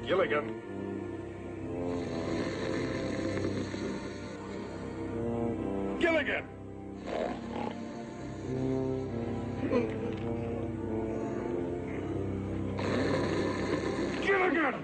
Gilligan. Gilligan! Gilligan!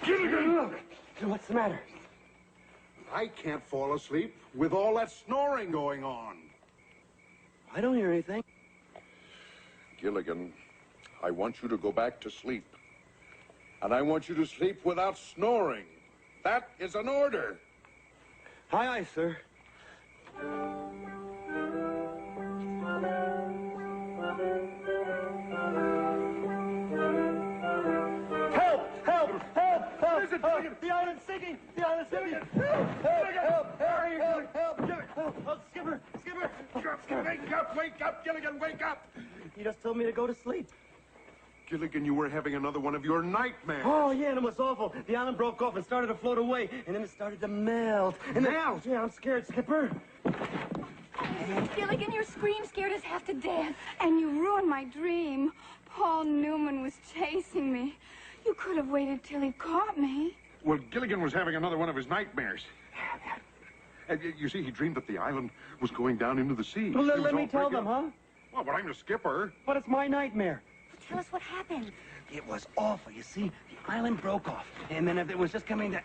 Gilligan! What's the matter? I can't fall asleep with all that snoring going on. I don't hear anything. Gilligan, I want you to go back to sleep. And I want you to sleep without snoring. That is an order. Aye, aye, sir. The island's sinking! The island's sinking! Help! Oh, Skipper! Wake up, Gilligan, wake up! You just told me to go to sleep. Gilligan, you were having another one of your nightmares. Oh, yeah, and it was awful. The island broke off and started to float away, and then it started to melt. Melt? Yeah, I'm scared, Skipper. Gilligan, your scream scared us half to death, and you ruined my dream. Paul Newman was chasing me. You could have waited till he caught me. Well, Gilligan was having another one of his nightmares. You see, he dreamed that the island was going down into the sea. Well, let me tell them, huh? Well, but I'm the skipper. But it's my nightmare. Tell us what happened. It was awful. You see, the island broke off, and then it was just coming to...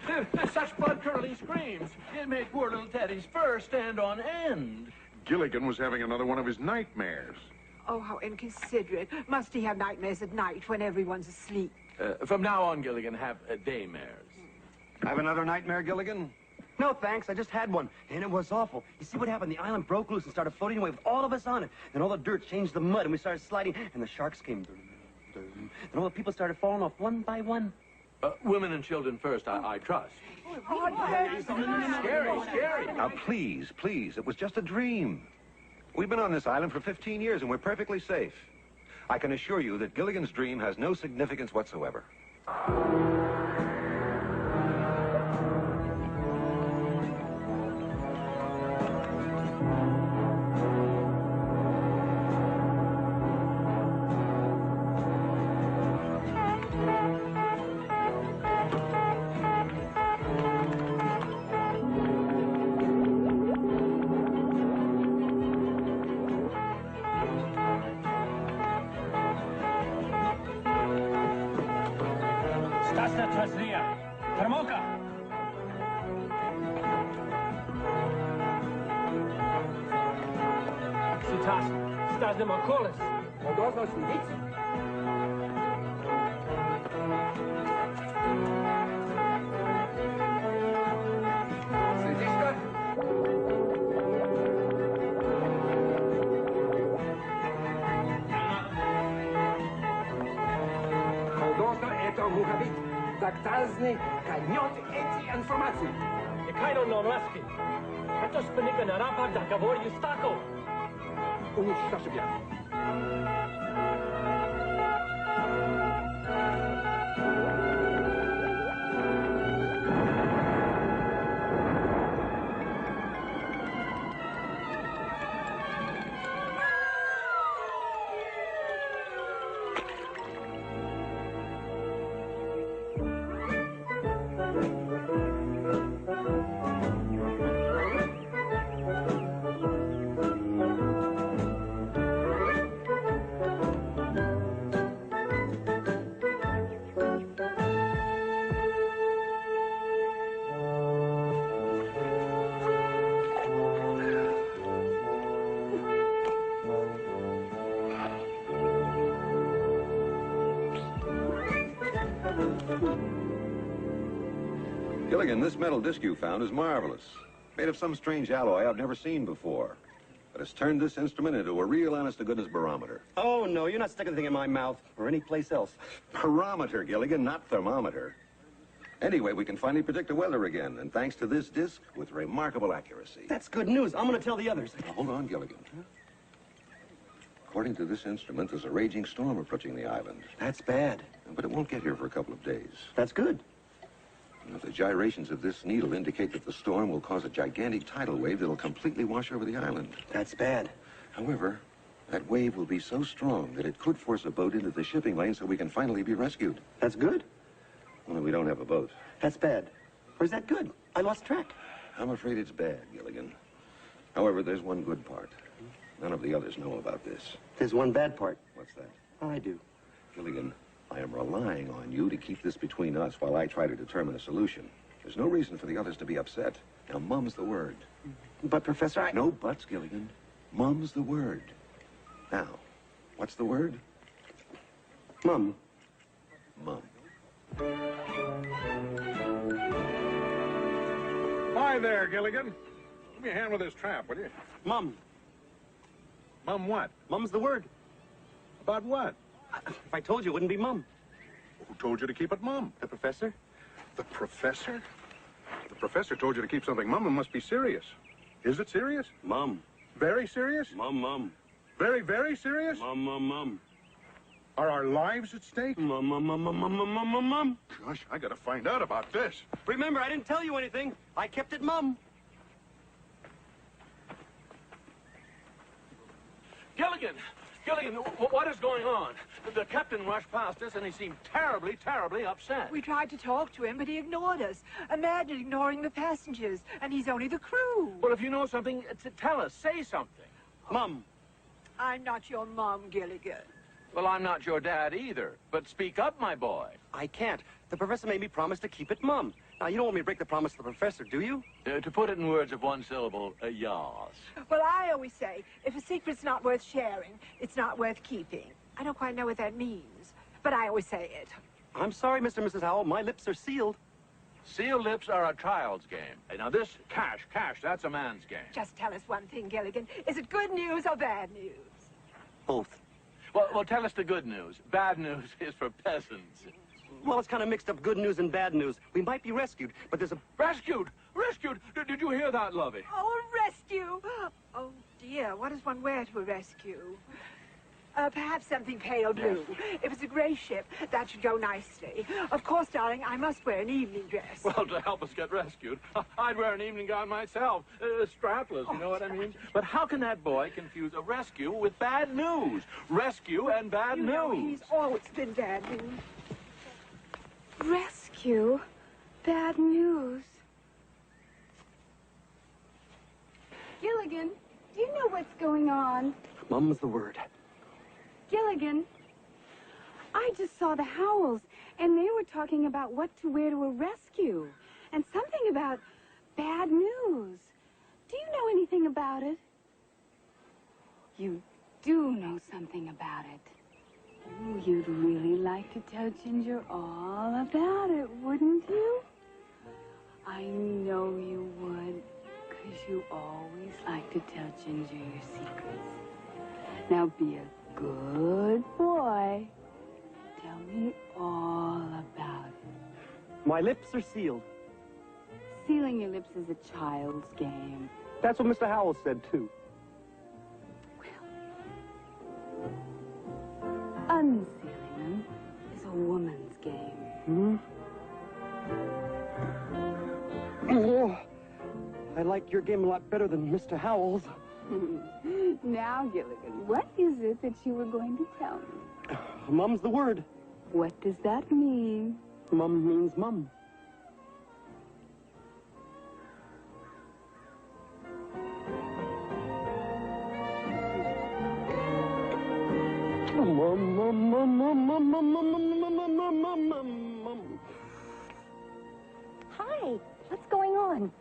Such blood-curdling screams. It made poor little Teddy's fur stand on end. Gilligan was having another one of his nightmares. Oh, how inconsiderate. Must he have nightmares at night when everyone's asleep? From now on, Gilligan, have daymares. Have another nightmare, Gilligan? No, thanks. I just had one, and it was awful. You see what happened? The island broke loose and started floating away with all of us on it. Then all the dirt changed to mud, and we started sliding, and the sharks came. And all the people started falling off one by one. Women and children first, I trust. Scary. Now, please, it was just a dream. We've been on this island for 15 years, and we're perfectly safe. I can assure you that Gilligan's dream has no significance whatsoever. Taktazny kanjot eti informacji. Jekajno normaski. A to spinnika na rapach da gavorju stako. Unutštašibja. Gilligan, this metal disc you found is marvelous. Made of some strange alloy I've never seen before. But it's turned this instrument into a real honest-to-goodness barometer. Oh, no, you're not sticking the thing in my mouth or any place else. Barometer, Gilligan, not thermometer. Anyway, we can finally predict the weather again, and thanks to this disc, with remarkable accuracy. That's good news. I'm going to tell the others. Now, hold on, Gilligan. According to this instrument, there's a raging storm approaching the island. That's bad. But it won't get here for a couple of days. That's good. Now, the gyrations of this needle indicate that the storm will cause a gigantic tidal wave that'll completely wash over the island. That's bad. However, that wave will be so strong that it could force a boat into the shipping lane so we can finally be rescued. That's good. Only we don't have a boat. That's bad. Or is that good? I lost track. I'm afraid it's bad, Gilligan. However, there's one good part. None of the others know about this. There's one bad part. What's that? I do. Gilligan, I am relying on you to keep this between us while I try to determine a solution. There's no reason for the others to be upset. Now, mum's the word. But, Professor, No buts, Gilligan. Mum's the word. Now, what's the word? Mum. Mum. Hi there, Gilligan. Give me a hand with this trap, will you? Mum. Mum what? Mum's the word. About what? If I told you, it wouldn't be Mum. Who told you to keep it mum? The Professor? The professor? The professor told you to keep something mum. It must be serious. Is it serious? Mum. Very serious? Mum. Very, very serious? Mum. Are our lives at stake? Mum. Gosh, I gotta find out about this. Remember, I didn't tell you anything. I kept it Mum. Gilligan, what is going on? The captain rushed past us, and he seemed terribly, terribly upset. We tried to talk to him, but he ignored us. Imagine ignoring the passengers, and he's only the crew. Well, if you know something, tell us. Say something. Mum. I'm not your mom, Gilligan. Well, I'm not your dad either. But speak up, my boy. I can't. The Professor made me promise to keep it Mum. Now, you don't want me to break the promise to the Professor, do you? To put it in words of one syllable, yas. Well, I always say, if a secret's not worth sharing, it's not worth keeping. I don't quite know what that means, but I always say it. I'm sorry, Mr. and Mrs. Howell. My lips are sealed. Sealed lips are a child's game. Now, this cash, that's a man's game. Just tell us one thing, Gilligan. Is it good news or bad news? Both. Well, tell us the good news. Bad news is for peasants. Well, it's kind of mixed up good news and bad news. We might be rescued, but there's a... Rescued! Did you hear that, Lovey? Oh, a rescue! Oh, dear, what does one wear to a rescue? Perhaps something pale blue. If it's a gray ship, that should go nicely. Of course, darling, I must wear an evening dress. Well, to help us get rescued, I'd wear an evening gown myself. Strapless, you know what I mean? But how can that boy confuse a rescue with bad news? Rescue and bad You news. know, he's always been bad news. Rescue? Bad news. Gilligan, do you know what's going on? Mum's the word. Gilligan, I just saw the Howells, and they were talking about what to wear to a rescue, and something about bad news. Do you know anything about it? You do know something about it. Oh, you'd really like to tell Ginger all about it, wouldn't you? I know you would, because you always like to tell Ginger your secrets. Now be a good boy. Tell me all about it. My lips are sealed. Sealing your lips is a child's game. That's what Mr. Howell said, too. Unsealing them is a woman's game. Oh, I like your game a lot better than Mr. Howell's. Now, Gilligan, what is it that you were going to tell me? Mum's the word. What does that mean? Mum means mum. Hi, what's going on?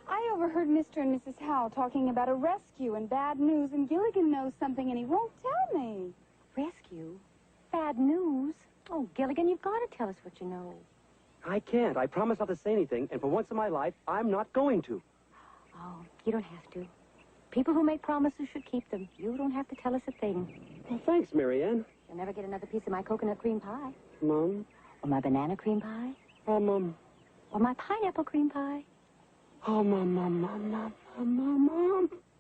I overheard Mr. and Mrs. Howell talking about a rescue and bad news, and Gilligan knows something and he won't tell me. Rescue? Bad news? Oh, Gilligan, you've got to tell us what you know. I can't. I promise not to say anything, and for once in my life, I'm not going to. Oh, you don't have to. People who make promises should keep them. You don't have to tell us a thing. Well, thanks, Marianne. You'll never get another piece of my coconut cream pie. Mom? Or my banana cream pie. Oh, Mom. Or my pineapple cream pie. Oh, Mom.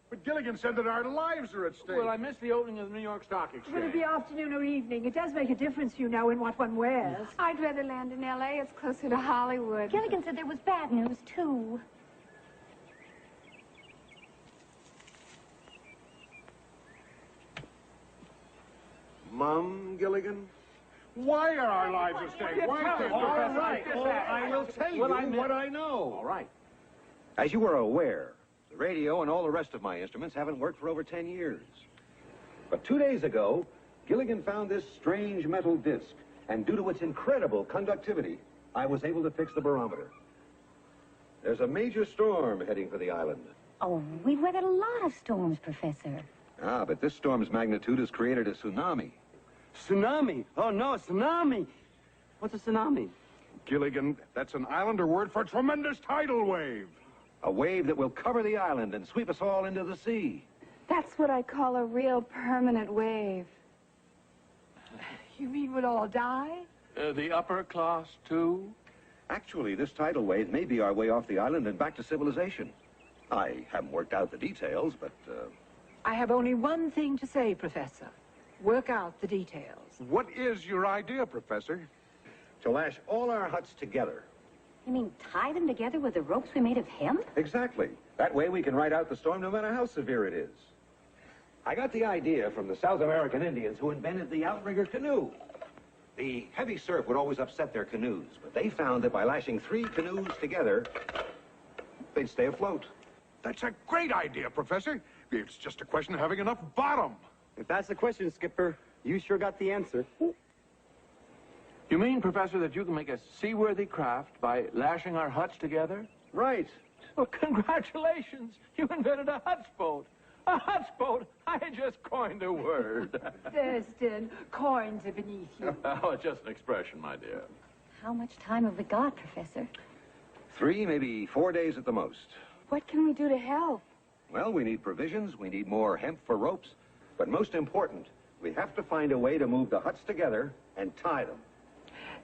But Gilligan said that our lives are at stake. Well, I missed the opening of the New York Stock Will it Exchange. be afternoon or evening? It does make a difference, you know, in what one wears. I'd rather land in L.A. It's closer to Hollywood. Gilligan said there was bad news, too. Mum, Gilligan? Why are our lives at stake? Why can't All Professor... right. Well, I will tell you what I know. All right. As you are aware, the radio and all the rest of my instruments haven't worked for over 10 years. But 2 days ago, Gilligan found this strange metal disc, and due to its incredible conductivity, I was able to fix the barometer. There's a major storm heading for the island. Oh, we've weathered a lot of storms, Professor. Ah, but this storm's magnitude has created a tsunami. Tsunami? Oh, no, a tsunami. What's a tsunami? Gilligan, that's an Islander word for tremendous tidal wave. A wave that will cover the island and sweep us all into the sea. That's what I call a real permanent wave. You mean we'll all die? The upper class, too? Actually, this tidal wave may be our way off the island and back to civilization. I haven't worked out the details, but, I have only one thing to say, Professor. Work out the details. What is your idea, Professor? to lash all our huts together. You mean tie them together with the ropes we made of hemp? Exactly. That way we can ride out the storm no matter how severe it is. I got the idea from the South American Indians who invented the outrigger canoe. The heavy surf would always upset their canoes, but they found that by lashing 3 canoes together, they'd stay afloat. That's a great idea, Professor. It's just a question of having enough bottom. If that's the question, Skipper, you sure got the answer. You mean, Professor, that you can make a seaworthy craft by lashing our huts together? Right. Well, congratulations. You invented a huts boat. A huts boat? I just coined a word. Thurston, coins are beneath you. Oh, it's just an expression, my dear. How much time have we got, Professor? 3, maybe 4 days at the most. What can we do to help? Well, we need provisions, we need more hemp for ropes, but most important, we have to find a way to move the huts together and tie them.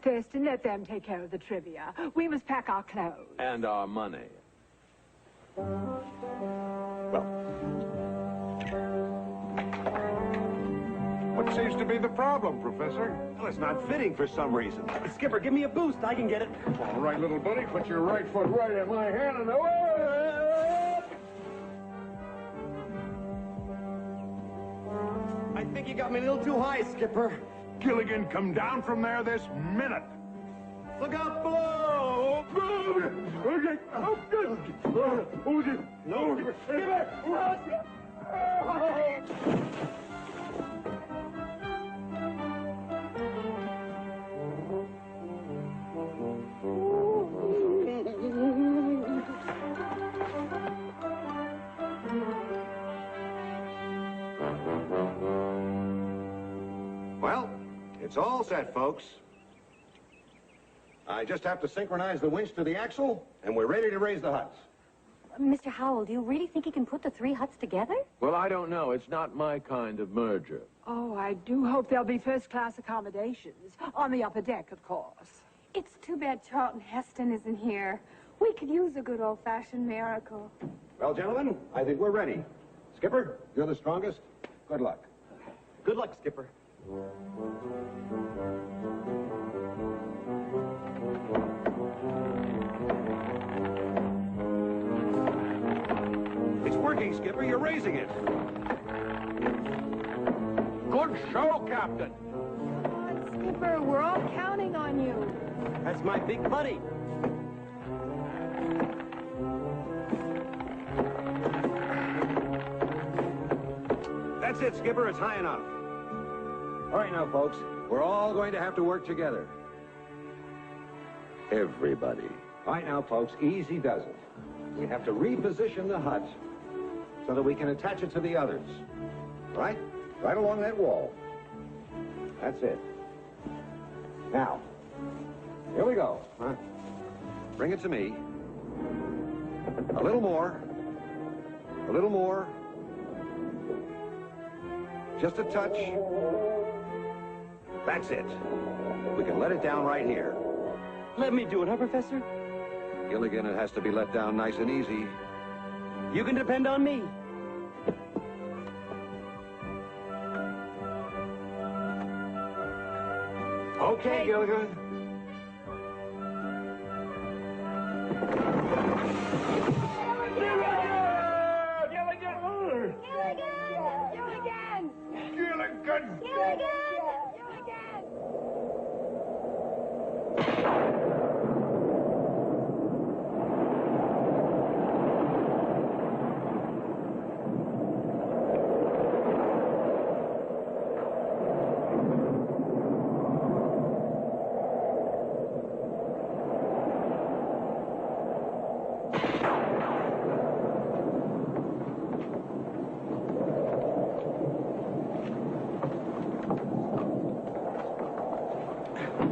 Thurston, let them take care of the trivia. We must pack our clothes. And our money. Well, What seems to be the problem, Professor? well, it's not fitting for some reason. Skipper, give me a boost. I can get it. All right, little buddy, put your right foot right in my hand and away! I think you got me a little too high, Skipper. Gilligan, come down from there this minute. Look out below! Okay. Oh, good. No, Skipper! Skipper! Well, it's all set, folks. I just have to synchronize the winch to the axle, and we're ready to raise the huts. Mr. Howell, do you really think he can put the 3 huts together? Well, I don't know. It's not my kind of merger. Oh, I do hope there'll be first-class accommodations. On the upper deck, of course. It's too bad Charlton Heston isn't here. We could use a good old-fashioned miracle. Well, gentlemen, I think we're ready. Skipper, you're the strongest. Good luck. Good luck, Skipper. It's working, Skipper. You're raising it. Good show, Captain. Come on, Skipper, we're all counting on you. That's my big buddy. That's it, Skipper. It's high enough. All right now, folks. We're all going to have to work together. Everybody. All right now, folks. Easy does it. We have to reposition the hut so that we can attach it to the others. Right? Right along that wall. That's it. Now, here we go. Huh? Bring it to me. A little more. A little more. Just a touch. That's it. We can let it down right here. Let me do it, huh, Professor? Gilligan, it has to be let down nice and easy. You can depend on me. Okay, Gilligan.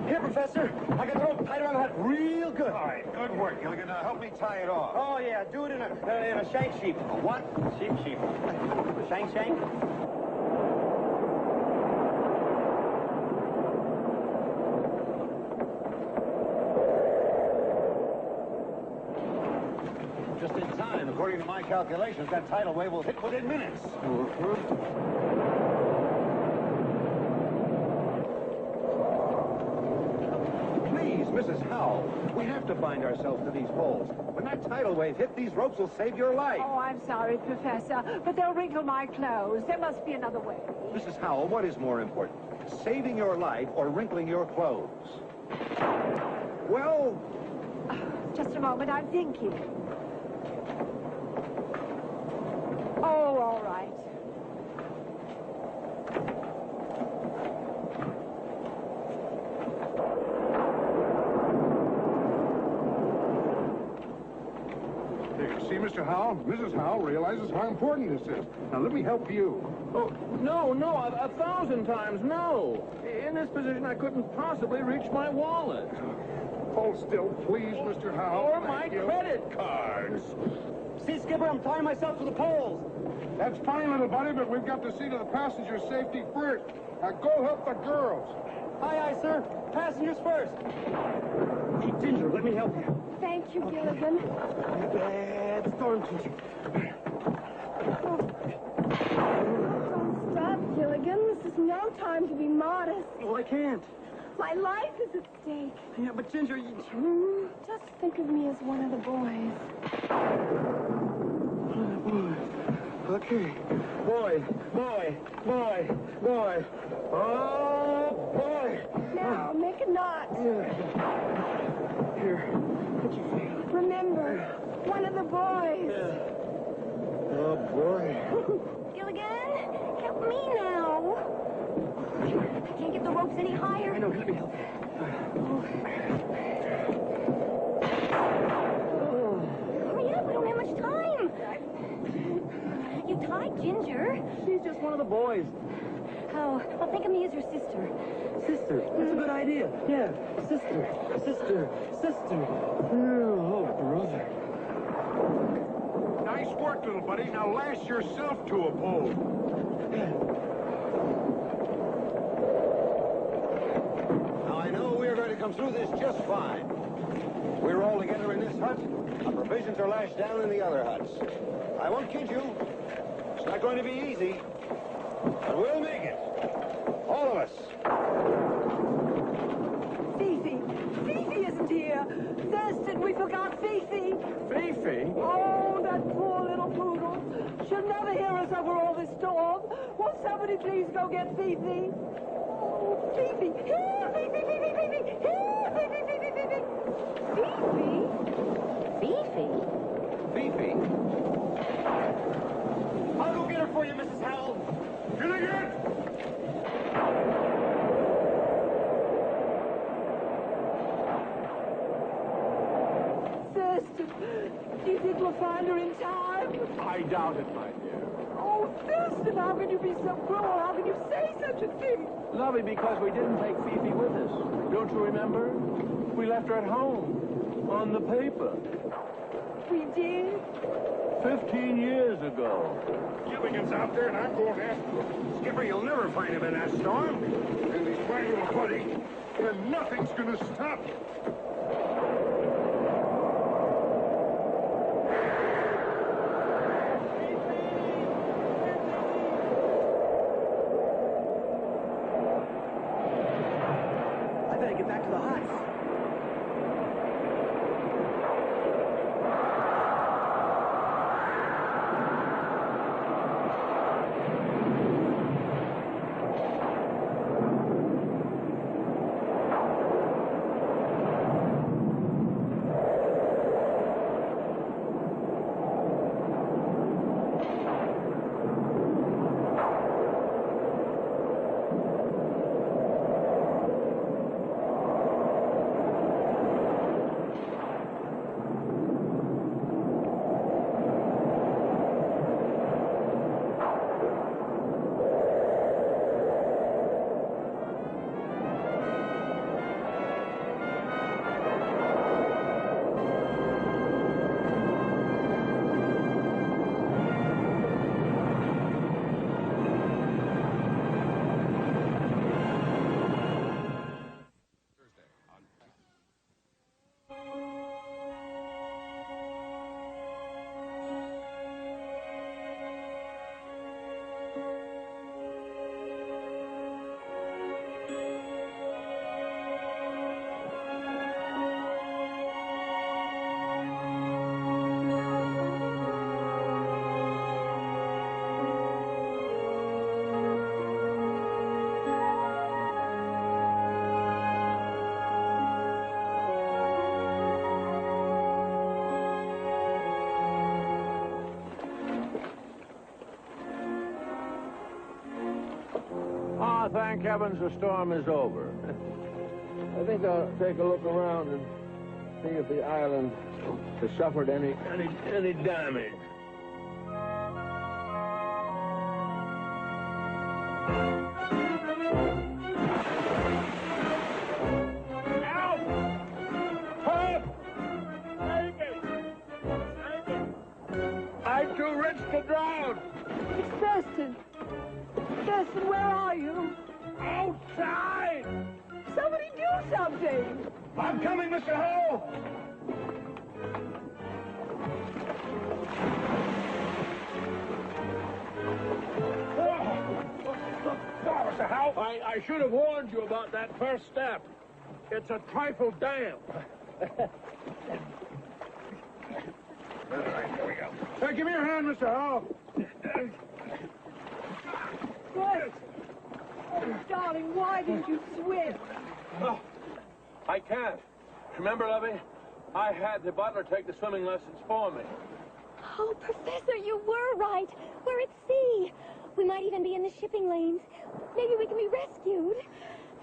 Here, Professor. I got the rope tied around the hut real good. All right, good work, Gilligan. Now help me tie it off. Oh, yeah. Do it in a shank sheep. A what? Sheep. A shank? Just in time. According to my calculations, that tidal wave will hit within minutes. Please, Mrs. Howell, we have to bind ourselves to these poles. When that tidal wave hit, these ropes will save your life. Oh, I'm sorry, Professor, but they'll wrinkle my clothes. There must be another way. Mrs. Howell, what is more important? Saving your life or wrinkling your clothes? Well, Just a moment, I'm thinking. Oh, all right. See, Mr. Howell, Mrs. Howell realizes how important this is. Now, let me help you. Oh, no, 1,000 times no. In this position, I couldn't possibly reach my wallet. Hold still, please, Mr. Howell. Or my credit cards. See, Skipper, I'm tying myself to the poles. That's fine, little buddy, but we've got to see to the passenger's safety first. Now, go help the girls. Aye, sir. Passengers first. Hey, Ginger, let me help you. Thank you, Gilligan. Bad storm, Ginger. Don't stop, Gilligan. This is no time to be modest. Well, I can't. My life is at stake. Yeah, but Ginger, you... Just think of me as one of the boys. Okay. Boy. Oh, boy. Now, make a knot. Here. What you feel? Remember, one of the boys. Oh, boy. Gilligan, help me now. I can't get the ropes any higher. I know, let me help. Hurry up, we don't have much time. You tied Ginger. She's just one of the boys. Oh, well, think of me as your sister. Sister. That's a good idea. Yeah, sister. Oh, brother. Nice work, little buddy. Now lash yourself to a pole. now I know we are going to come through this just fine. We're all together in this hut. Our provisions are lashed down in the other huts. I won't kid you. It's not going to be easy. But we'll make it. All of us. Fifi isn't here. Thurston, we forgot Fifi. Fifi? Oh, that poor little poodle. She'll never hear us over all this storm. Won't somebody please go get Fifi? Oh, Fifi. Here, Fifi. Here, Fifi. Fifi. I'll go get her for you, Mrs. Howell. Gilligan! Thurston, do you think we'll find her in time? I doubt it, my dear. Oh, Thurston, how can you be so cruel? How can you say such a thing? Lovey, because we didn't take Fifi with us. Don't you remember? We left her at home. On the paper. We did? 15 years ago. Gilligan's out there, and I'm going after him. Skipper, you'll never find him in that storm. And he's my little buddy, and nothing's gonna stop him. I better get back to the huts. Ah, thank heavens the storm is over. I think I'll take a look around and see if the island has suffered any damage. Help! Help! Save me! Save me! I'm too rich to drown! It's Thurston. Thurston, where are you? Outside! Somebody do something! I'm coming, Mr. Ho! Mr. Howe, I should have warned you about that first step. It's a trifle damp. Here we go. Hey, give me your hand, Mr. Howe. Good. Oh, darling, why didn't you swim? Oh, I can't. Remember, Lovey? I had the butler take the swimming lessons for me. Oh, Professor, you were right. We're at sea. We might even be in the shipping lanes. Maybe we can be rescued.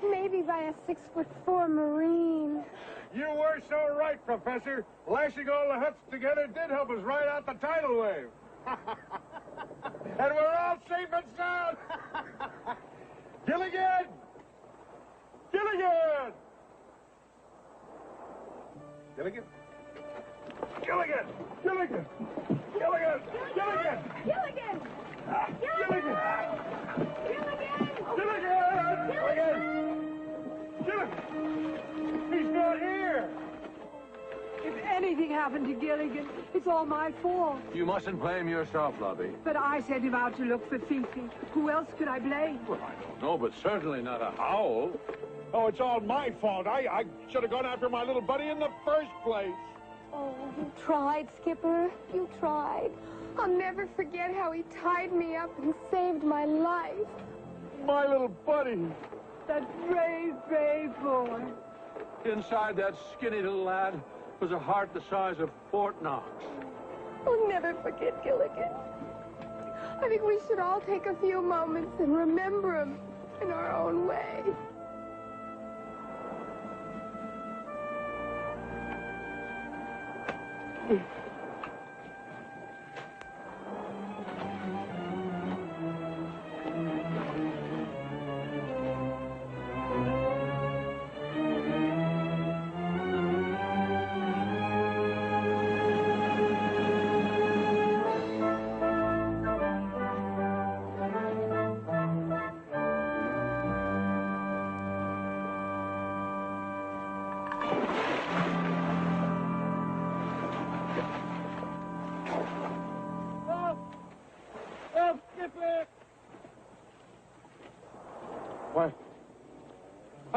Maybe by a 6'4" Marine. You were so right, Professor. Lashing all the huts together did help us ride out the tidal wave. And we're all safe and sound. Gilligan! Gilligan! Gilligan? Gilligan! Gilligan! Gilligan! Gilligan! Gilligan! Gilligan! Gilligan! Gilligan! Gilligan! Gilligan! He's not here! If anything happened to Gilligan, it's all my fault. You mustn't blame yourself, Lovey. But I sent him out to look for Fifi. Who else could I blame? Well, I don't know, but certainly not a howl. Oh, it's all my fault. I should have gone after my little buddy in the first place. Oh, you tried, Skipper. You tried. I'll never forget how he tied me up and saved my life. My little buddy. That brave, brave boy. Inside that skinny little lad was a heart the size of Fort Knox. I'll never forget Gilligan. I think we should all take a few moments and remember him in our own way.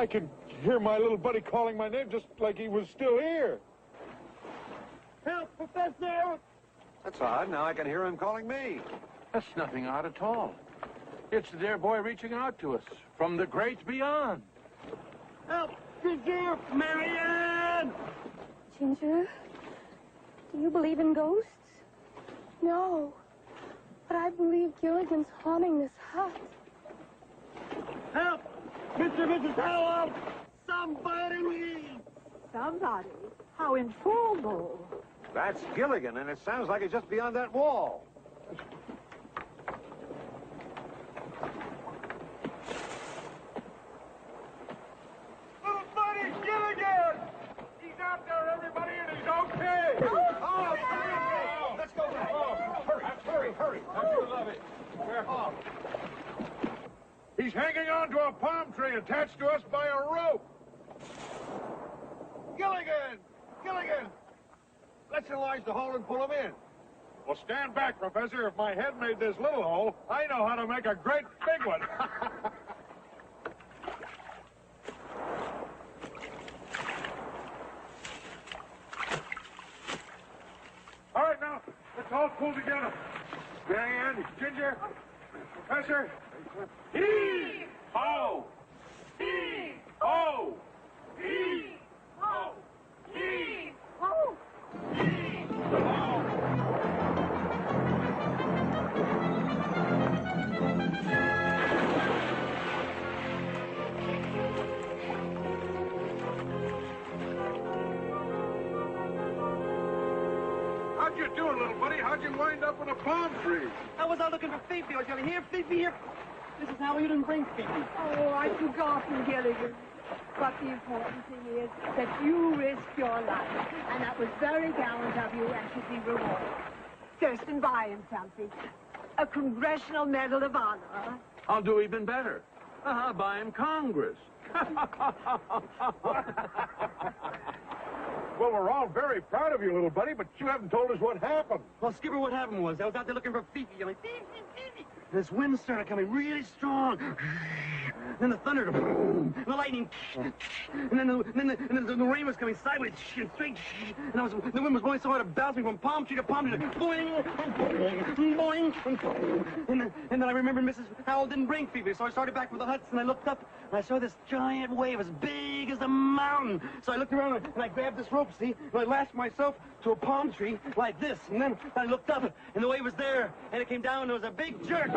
I could hear my little buddy calling my name just like he was still here. Help, Professor! That's odd. Now I can hear him calling me. That's nothing odd at all. It's the dear boy reaching out to us from the great beyond. Help, Ginger! Marianne! Ginger, do you believe in ghosts? No, but I believe Gilligan's haunting this hut. Help! Mr. and Mrs. Howell! Somebody! Somebody? How informal. That's Gilligan, and it sounds like it's just beyond that wall. Little buddy, Gilligan! He's out there, everybody, and he's okay! Oh, let's go back. Hurry. You love it. Careful. He's hanging on to a palm tree attached to us by a rope. Gilligan! Let's enlarge the hole and pull him in. Well, stand back, Professor. If my head made this little hole, I know how to make a great big one. All right, now, let's all pull together. Marianne, Ginger, Professor. Heave! Ho! Heave! Ho! Heave! Ho! Heave! Oh! Heave! Ho! How'd you do, little buddy? How'd you wind up in a palm tree? I was out looking for Fifi. I was going to hear Fifi here. Mrs. Howell, you didn't bring Fifi. Oh, I'd forgotten, Gilligan. But the important thing is that you risked your life, and that was very gallant of you and should be rewarded. Thurston, buy him something. A Congressional Medal of Honor. I'll do even better. Buy him Congress. Well, we're all very proud of you, little buddy, but you haven't told us what happened. Well, Skipper, what happened was I was out there looking for Fifi. I'm like, Fifi. This wind started coming really strong. And then the thunder, and the lightning, and then the rain was coming sideways and straight. And the wind was blowing so hard it bounced me from palm tree to palm tree. Boing, boing. And then I remembered Mrs. Howell didn't bring Fifi, so I started back for the huts, and I looked up, and I saw this giant wave as big as a mountain. So I looked around, and I grabbed this rope, see? And I lashed myself to a palm tree like this. And then I looked up, and the wave was there, and it came down, and there was a big jerk.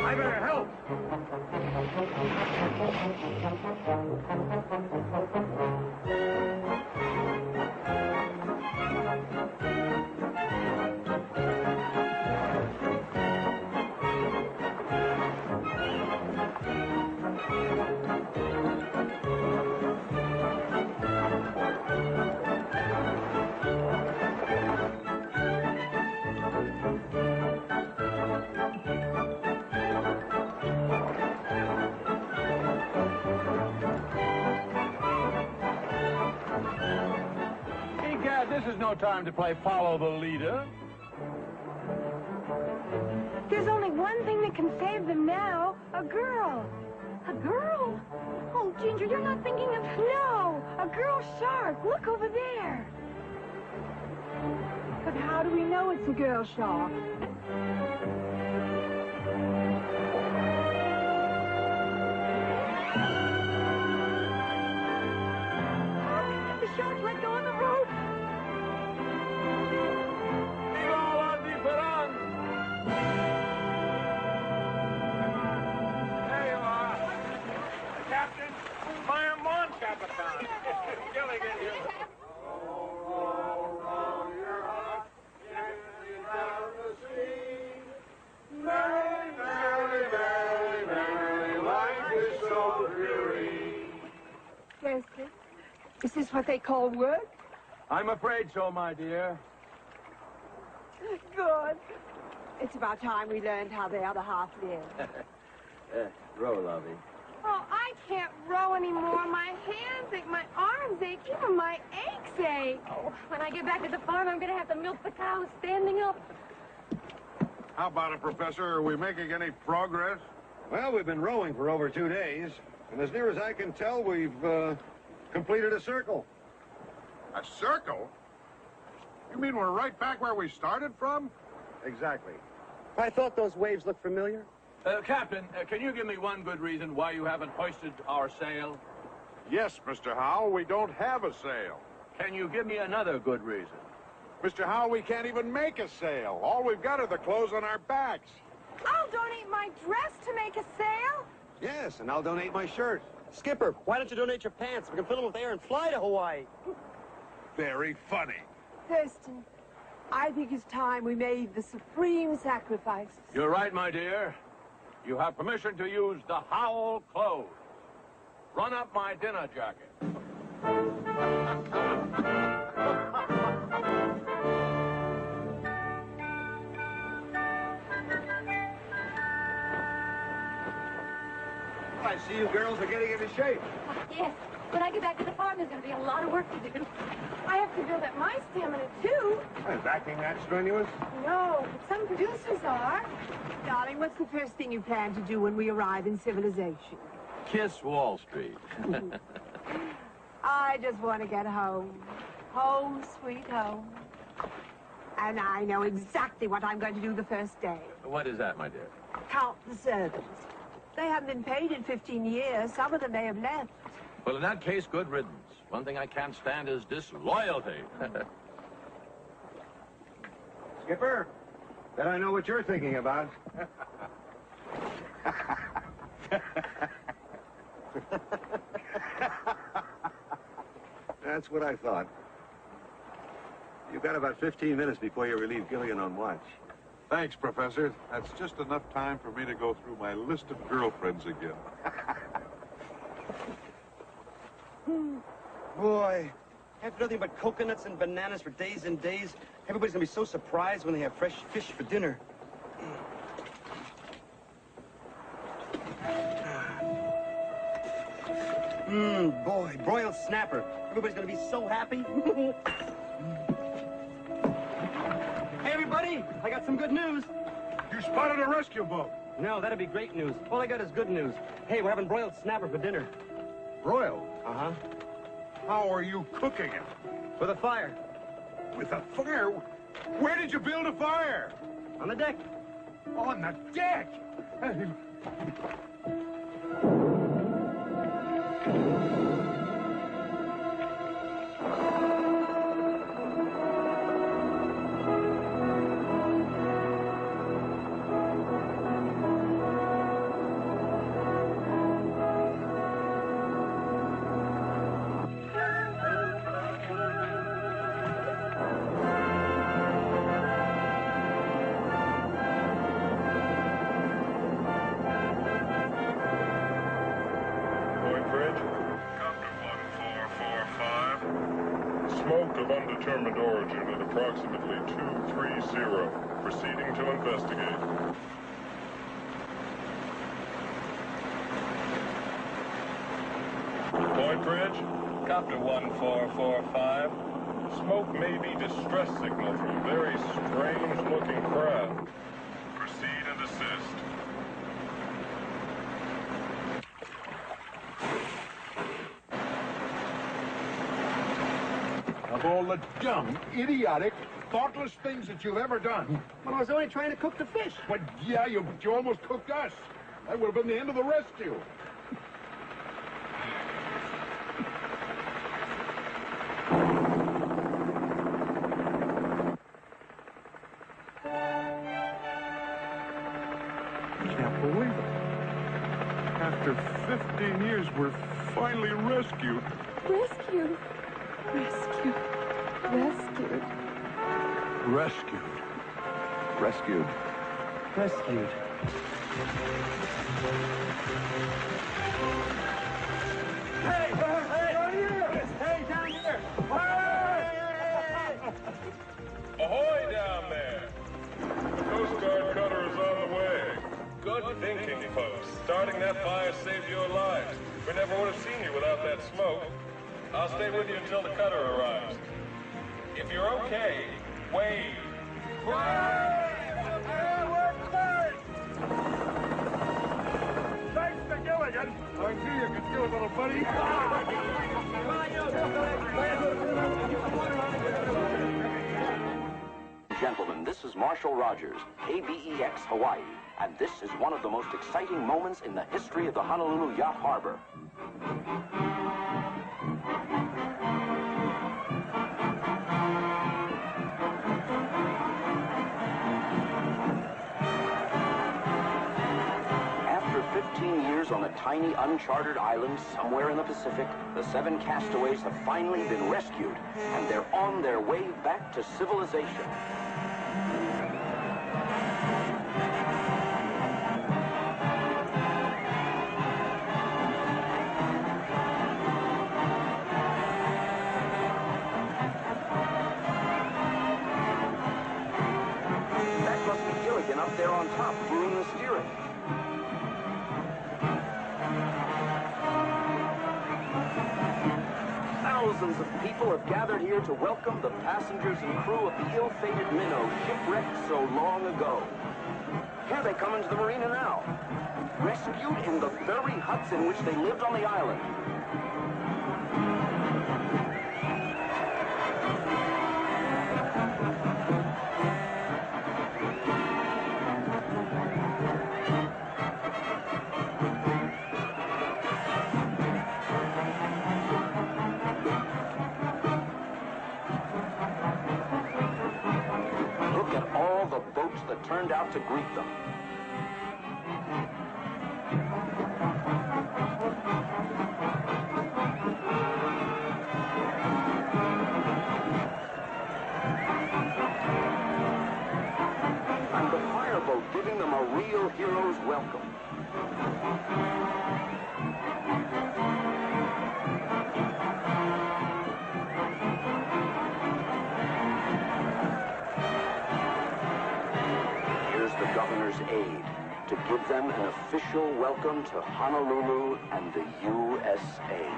I better help. no time to play follow the leader. There's only one thing that can save them now. A girl. A girl? Oh, Ginger, you're not thinking of... No! A girl shark. Look over there. But how do we know it's a girl shark? The shark let go of the rope. There you are. Captain, my mon Capitan. Gilligan here. Thurston, is this what they call work? I'm afraid so, my dear. Good. It's about time we learned how the other half lives. Row, lovey. Oh, I can't row anymore. My hands ache, my arms ache, even my aches ache. Oh, when I get back to the farm, I'm going to have to milk the cows standing up. How about it, Professor? Are we making any progress? Well, we've been rowing for over 2 days, and as near as I can tell, we've completed a circle. A circle? You mean we're right back where we started from? Exactly. I thought those waves looked familiar. Captain, can you give me one good reason why you haven't hoisted our sail? Yes, Mr. Howell, we don't have a sail. Can you give me another good reason? Mr. Howell, we can't even make a sail. All we've got are the clothes on our backs. I'll donate my dress to make a sail. Yes, and I'll donate my shirt. Skipper, why don't you donate your pants? We can fill them with air and fly to Hawaii. Very funny. Thurston, I think it's time we made the supreme sacrifice. You're right, my dear. You have permission to use the Howell clothes. Run up my dinner jacket. I see you girls are getting into shape. Yes. When I get back to the farm, there's going to be a lot of work to do. I have to build up my stamina, too. Is acting that strenuous? No, but some producers are. Darling, what's the first thing you plan to do when we arrive in civilization? Kiss Wall Street. I just want to get home. Home, sweet home. And I know exactly what I'm going to do the first day. What is that, my dear? Count the servants. They haven't been paid in 15 years. Some of them may have left. Well, in that case, good riddance. One thing I can't stand is disloyalty. Skipper, bet I know what you're thinking about. That's what I thought. You've got about 15 minutes before you relieve Gilligan on watch. Thanks, Professor. That's just enough time for me to go through my list of girlfriends again. Boy, after nothing but coconuts and bananas for days and days, everybody's gonna be so surprised when they have fresh fish for dinner. Boy, broiled snapper. Everybody's gonna be so happy. Hey, everybody, I got some good news. You spotted a rescue boat. No, that'd be great news. All I got is good news. Hey, we're having broiled snapper for dinner. Broiled? Uh-huh. How are you cooking it? With a fire. With a fire? Where did you build a fire? On the deck. On the deck? Smoke of undetermined origin at approximately 230. Proceeding to investigate. Point Bridge, Copter 1445. Smoke may be distress signal from a very strange-looking craft. Proceed and desist. Of all the dumb, idiotic, thoughtless things that you've ever done. Well, I was only trying to cook the fish. But yeah, you almost cooked us. That would have been the end of the rescue. I can't believe it. After 15 years, we're finally rescued. Rescued. Rescued. Rescued. Rescued. Rescued. Rescued. Hey! Hey! Down here! Hey, down here! Ahoy down there! The Coast Guard cutter is on the way. Good thinking, folks. Starting that fire saved your lives. We never would have seen you without that smoke. I'll stay with you until the cutter arrives. If you're okay, wave. Thanks to Gilligan. I knew you could do it, little buddy. Gentlemen, this is Marshall Rogers, KBEX Hawaii, and this is one of the most exciting moments in the history of the Honolulu Yacht Harbor. After 15 years on a tiny uncharted island somewhere in the Pacific, the 7 castaways have finally been rescued, and they're on their way back to civilization. That must be Gilligan up there on top, doing the steering. Thousands of people have gathered here to welcome the passengers and crew of the ill-fated minnow shipwrecked so long ago. Here they come into the marina now, rescued in the very huts in which they lived on the island. Look at all the boats that turned out to greet them. And the fireboat giving them a real hero's welcome. Here's the governor's aide to give them an official welcome to Honolulu and the USA.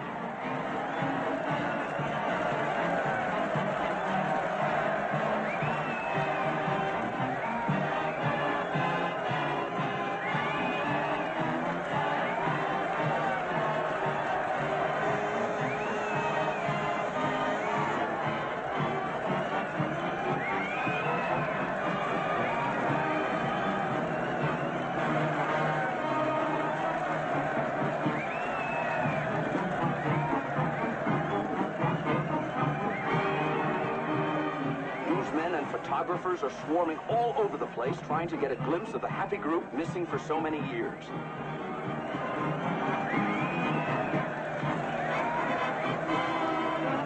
Newsmen and photographers are swarming all over the place trying to get a glimpse of the happy group missing for so many years.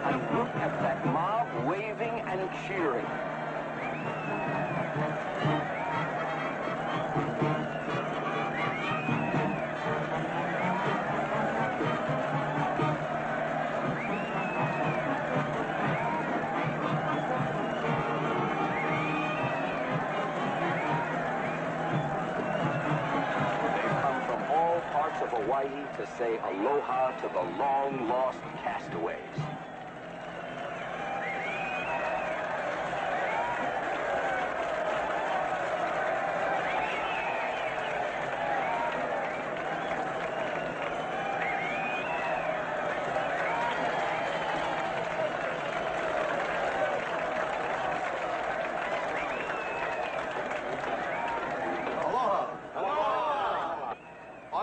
And look at that mob waving and cheering. Of Hawaii to say aloha to the long-lost castaways.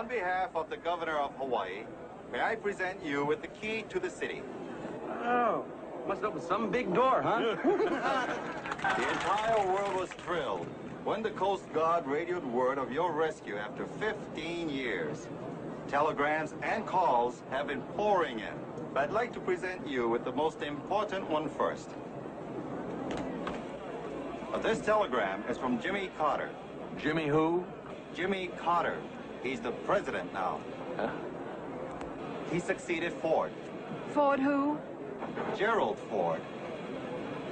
On behalf of the governor of Hawaii, may I present you with the key to the city. Oh, must open some big door, huh? The entire world was thrilled when the Coast Guard radioed word of your rescue after 15 years. Telegrams and calls have been pouring in, but I'd like to present you with the most important one first. This telegram is from Jimmy Carter. Jimmy who? Jimmy Carter. He's the president now. Huh? He succeeded Ford. Ford who? Gerald Ford.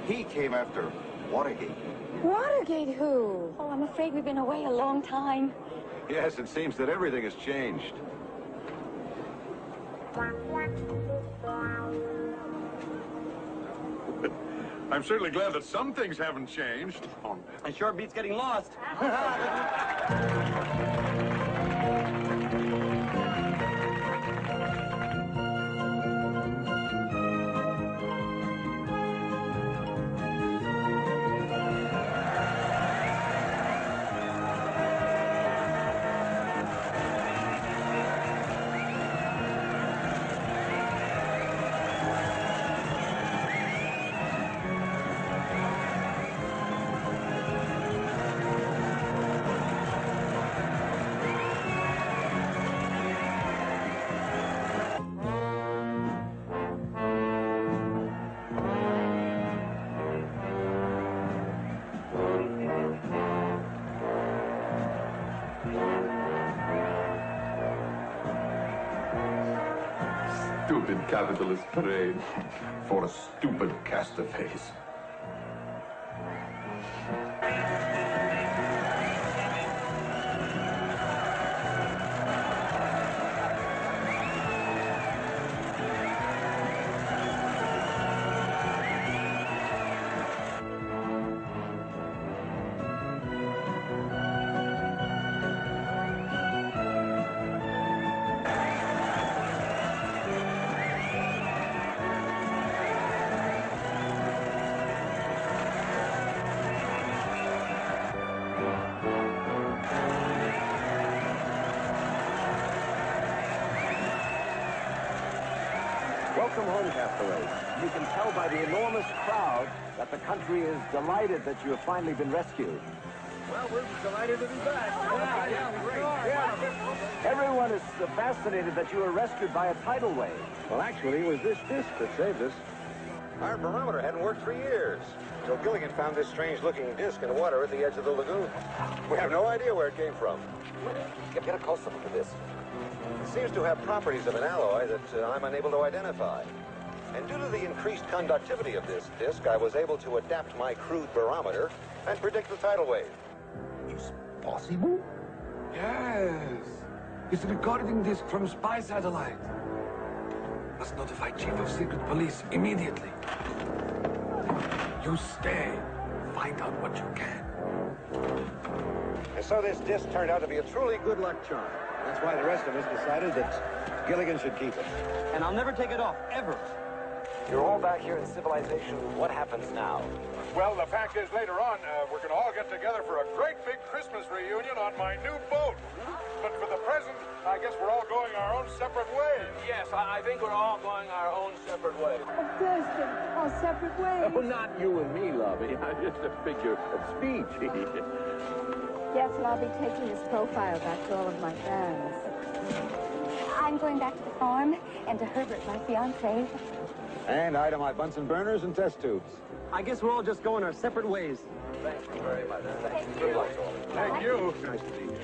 He came after Watergate. Watergate who? Oh, I'm afraid we've been away a long time. Yes, it seems that everything has changed. I'm certainly glad that some things haven't changed. And sure beats getting lost. Stupid capitalist parade for a stupid castaways. Welcome home, castaways. You can tell by the enormous crowd that the country is delighted that you have finally been rescued. Well, we're delighted to be back. Yeah, great. Yeah. Everyone is fascinated that you were rescued by a tidal wave. Well, actually, it was this disc that saved us. Our barometer hadn't worked for years, until Gilligan found this strange-looking disc in the water at the edge of the lagoon. We have no idea where it came from. Get a close look at this. It seems to have properties of an alloy that I'm unable to identify. And due to the increased conductivity of this disc, I was able to adapt my crude barometer and predict the tidal wave. Is possible? Yes. It's a recording disc from spy satellite. Must notify Chief of Secret Police immediately. You stay. Find out what you can. And so this disc turned out to be a truly good luck charm. That's why the rest of us decided that Gilligan should keep it. And I'll never take it off, ever. You're all back here in civilization. What happens now? Well, the fact is, later on, we're going to all get together for a great big Christmas reunion on my new boat. But for the present, I guess we're all going our own separate ways. Yes, I think we're all going our own separate ways. Of course, all separate ways. Oh, not you and me, lovey. Just a figure of speech. Yes, and I'll be taking this profile back to all of my friends. I'm going back to the farm and to Herbert, my fiancé. And I to my Bunsen burners and test tubes. I guess we're all just going our separate ways. Thank you very much. Thank you. Good luck to all of you. Thank you. Nice to meet you.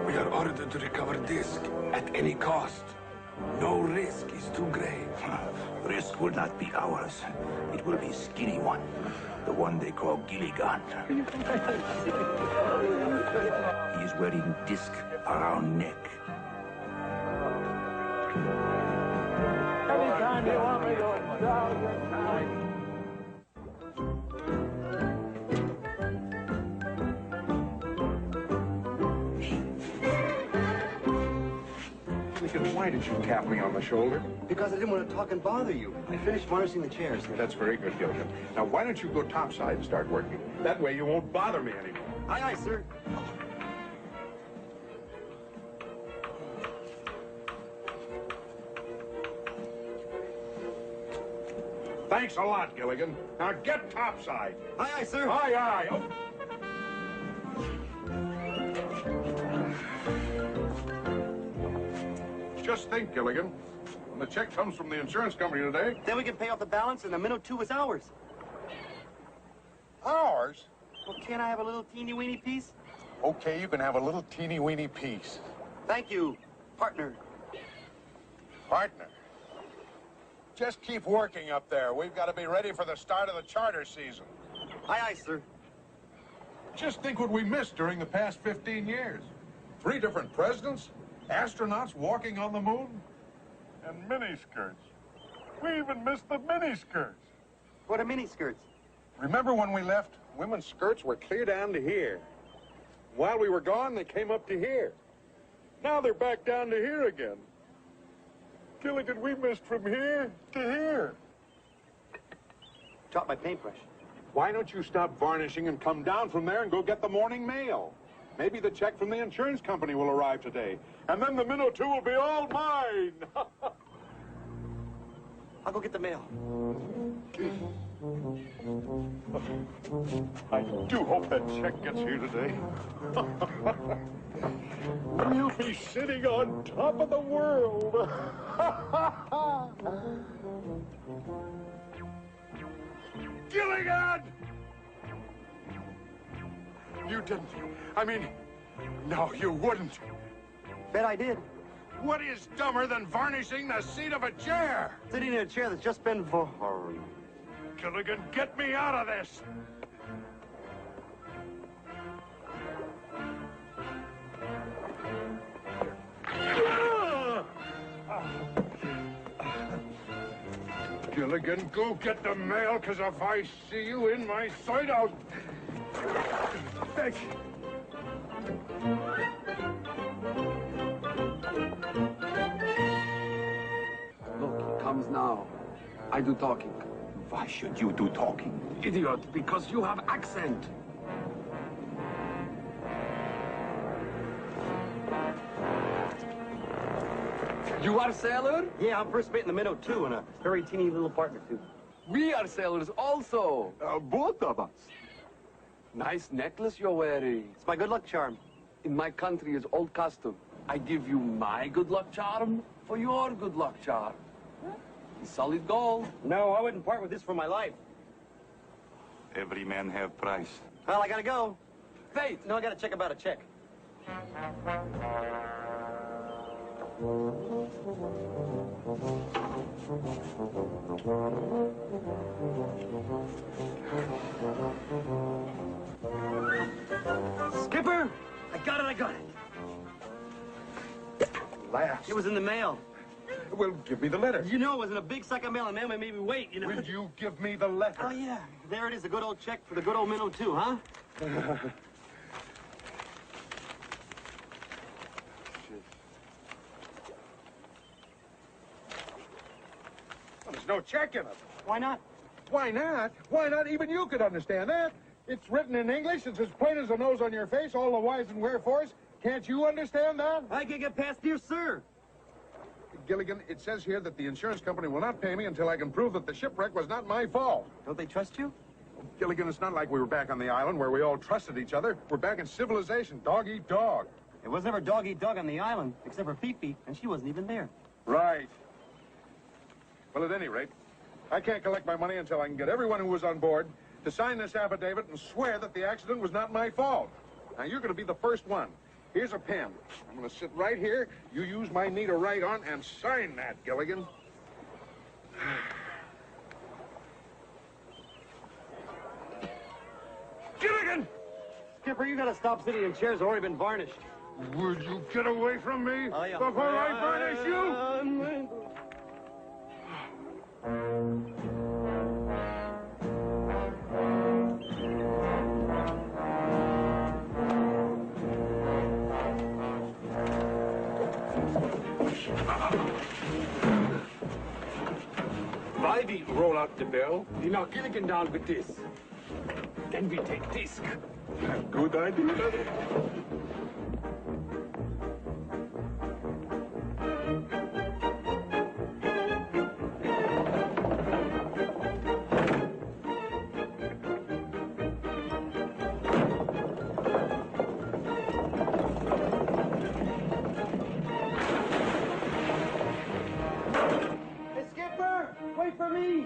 We are ordered to recover disc at any cost. No risk is too great. Risk will not be ours. It will be Skinny One, the one they call Gilligan. He is wearing disc around neck. Gilligan, Gilligan, why did you tap me on the shoulder? Because I didn't want to talk and bother you. I finished varnishing the chairs. That's very good, Gilligan. Now, why don't you go topside and start working? That way you won't bother me anymore. Aye, aye, sir. Thanks a lot, Gilligan. Now get topside. Aye, aye, sir. Aye, aye. Oh. Just think, Gilligan. When the check comes from the insurance company today... Then we can pay off the balance, and the minnow 2 is ours. Ours? Well, can't I have a little teeny-weeny piece? Okay, you can have a little teeny-weeny piece. Thank you, partner. Partner. Just keep working up there. We've got to be ready for the start of the charter season. Aye, aye, sir. Just think what we missed during the past 15 years. 3 different presidents, astronauts walking on the moon, and miniskirts. We even missed the miniskirts. What are miniskirts? Remember when we left, women's skirts were clear down to here. While we were gone, they came up to here. Now they're back down to here again. Gilligan, we missed from here to here. Drop my paintbrush. Why don't you stop varnishing and come down from there and go get the morning mail? Maybe the check from the insurance company will arrive today. And then the minnow 2 will be all mine. I'll go get the mail. I do hope that check gets here today. We'll be sitting on top of the world. Gilligan! You didn't. I mean, no, you wouldn't. Bet I did. What is dumber than varnishing the seat of a chair? Sitting in a chair that's just been varnished. Gilligan, get me out of this. Gilligan, go get the mail, because if I see you in my sight, I'll... Thank you. Look, he comes now. I do talking. Why should you do talking? Idiot, because you have accent. You are sailor? Yeah, I'm first mate in the minnow 2 and a very teeny little partner, too. We are sailors also. Both of us. Nice necklace you're wearing. It's my good luck charm. In my country is old custom. I give you my good luck charm for your good luck charm. It's solid gold. No, I wouldn't part with this for my life. Every man have price. Well, I gotta go. Wait. No, I gotta check about a check. Skipper! I got it. Last. It was in the mail. Well, give me the letter. You know it was in a big sack of mail, and mail made me wait, you know. Will you give me the letter? Oh, yeah. There it is, the good old check for the good old minnow, too, huh? There's no check in it. Why not? Why not? Why not? Even you could understand that. It's written in English. It's as plain as the nose on your face, all the whys and wherefores. Can't you understand that? I can't get past dear sir. Gilligan, it says here that the insurance company will not pay me until I can prove that the shipwreck was not my fault. Don't they trust you? Gilligan, it's not like we were back on the island where we all trusted each other. We're back in civilization, dog eat dog. It was never dog eat dog on the island, except for Fifi, and she wasn't even there. Right. Well, at any rate, I can't collect my money until I can get everyone who was on board to sign this affidavit and swear that the accident was not my fault. Now, you're going to be the first one. Here's a pen. I'm going to sit right here. You use my knee to write on and sign that, Gilligan. Gilligan! Skipper, you gotta stop sitting in chairs that already been varnished. Would you get away from me before I varnish you? While we roll out the bell, we knock Gilligan down with this. Then we take disc. Good idea. Hey, Skipper! Wait for me!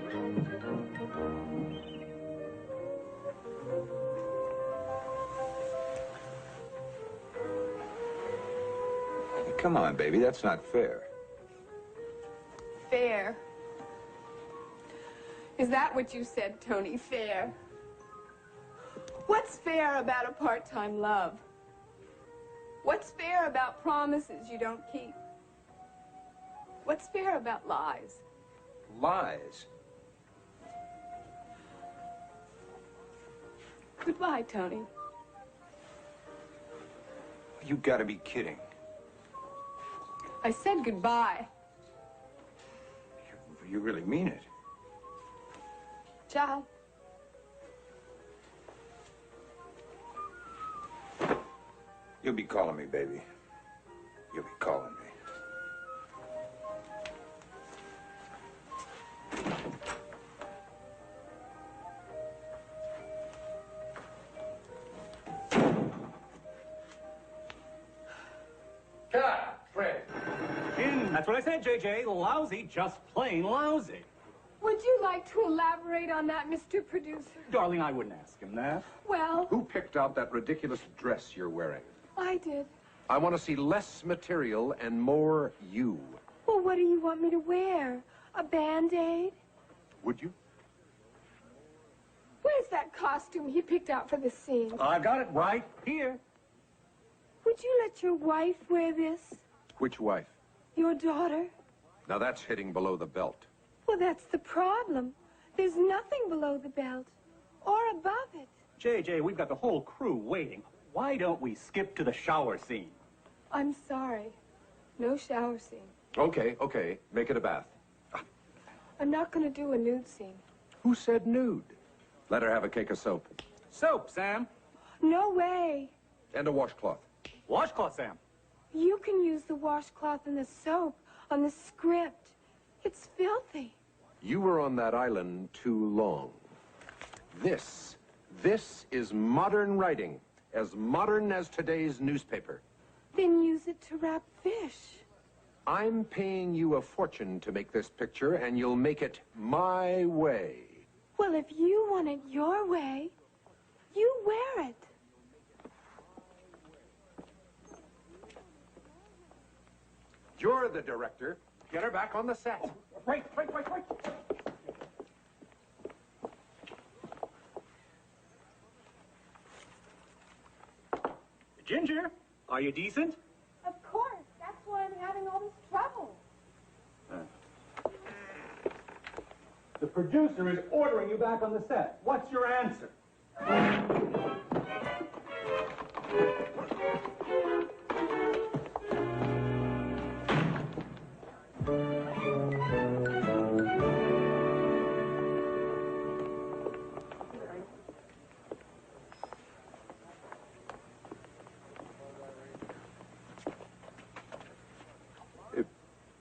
Come on, baby, that's not fair. Fair. Is that what you said, Tony? Fair? What's fair about a part-time love? What's fair about promises you don't keep? What's fair about lies? Lies? Goodbye, Tony. You gotta be kidding. I said goodbye. You really mean it. Ciao. You'll be calling me, baby. You'll be calling me. Cut! Fred. That's what I said, JJ. Lousy, just plain lousy. Would you like to elaborate on that, Mr. Producer? Darling, I wouldn't ask him that. Well, Who picked out that ridiculous dress you're wearing? I did. I want to see less material and more you. Well, what do you want me to wear? A Band-Aid? Would you? Where's that costume he picked out for the scene? I've got it right here. Would you let your wife wear this? Which wife? Your daughter? Now that's hitting below the belt. Well, that's the problem. There's nothing below the belt or above it. JJ, we've got the whole crew waiting. Why don't we skip to the shower scene? I'm sorry. No shower scene. Okay. Make it a bath. I'm not going to do a nude scene. Who said nude? Let her have a cake of soap. Soap, Sam. No way. And a washcloth. Washcloth, Sam. You can use the washcloth and the soap on the script. It's filthy. You were on that island too long. This is modern writing. As modern as today's newspaper. Then use it to wrap fish. I'm paying you a fortune to make this picture, and you'll make it my way. Well, if you want it your way, you wear it. You're the director. Get her back on the set. Oh, right. Ginger, are you decent? Of course. That's why I'm having all this trouble. The producer is ordering you back on the set. What's your answer?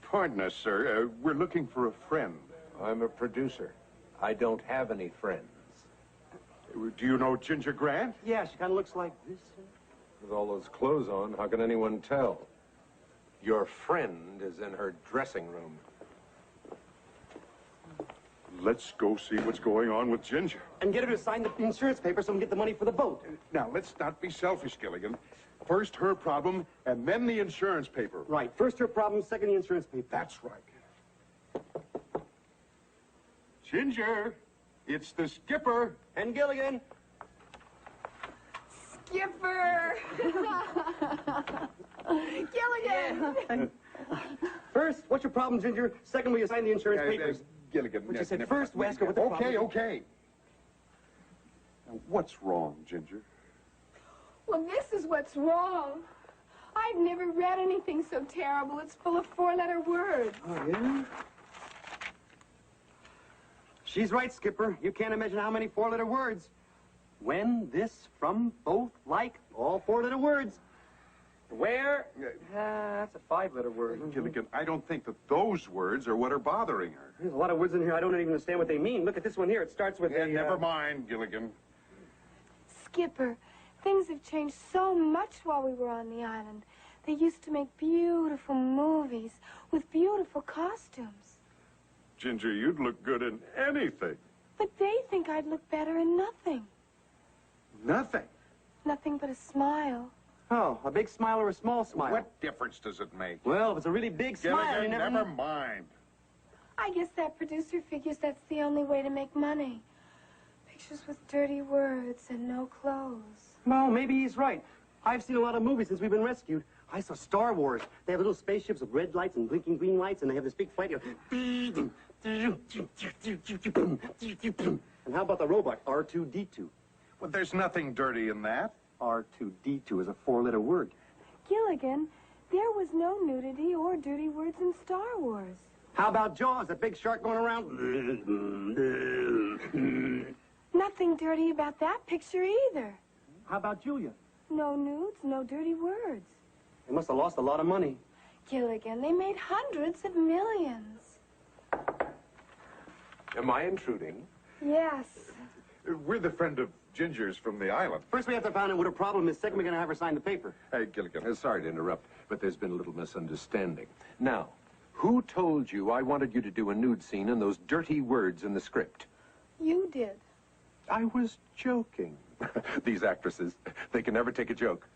Pardon us, sir. We're looking for a friend. I'm a producer. I don't have any friends. Do you know Ginger Grant? Yeah, she kind of looks like this. With all those clothes on, how can anyone tell? Your friend is in her dressing room. Let's go see what's going on with Ginger. And get her to sign the insurance paper so we can get the money for the boat. Now, let's not be selfish, Gilligan. First her problem, and then the insurance paper. Right. First her problem, second the insurance paper. That's right. Ginger, it's the skipper. And Gilligan. Skipper! Gilligan! First, what's your problem, Ginger? Second, will you sign the insurance papers? Gilligan. What you said first, we ask her what the problem is. Okay. Now, what's wrong, Ginger? Well, this is what's wrong. I've never read anything so terrible. It's full of four-letter words. Oh, yeah? She's right, Skipper. You can't imagine how many four-letter words. When, this, from, both, like, all four-letter words. Where? That's a five-letter word. Gilligan, I don't think that those words are what are bothering her. There's a lot of words in here I don't even understand what they mean. Look at this one here. It starts with a... Never mind, Gilligan. Skipper, things have changed so much while we were on the island. They used to make beautiful movies with beautiful costumes. Ginger, you'd look good in anything. But they think I'd look better in nothing. Nothing? Nothing but a smile. Oh, a big smile or a small smile? What difference does it make? Well, if it's a really big smile, you Gilligan, never mind. I guess that producer figures that's the only way to make money. Pictures with dirty words and no clothes. No, maybe he's right. I've seen a lot of movies since we've been rescued. I saw Star Wars. They have little spaceships with red lights and blinking green lights, and they have this big fight. And how about the robot, R2-D2? Well, there's nothing dirty in that. R2-D2 is a four-letter word. Gilligan, there was no nudity or dirty words in Star Wars. How about Jaws, that big shark going around? Nothing dirty about that picture either. How about Julia? No nudes, no dirty words. They must have lost a lot of money. Gilligan, they made hundreds of millions. Am I intruding? Yes. We're the friend of Ginger's from the island. First, we have to find out what her problem is. Second, we're going to have her sign the paper. Hey, Gilligan. Sorry to interrupt, but there's been a little misunderstanding. Now, who told you I wanted you to do a nude scene and those dirty words in the script? You did. I was joking. These actresses, they can never take a joke.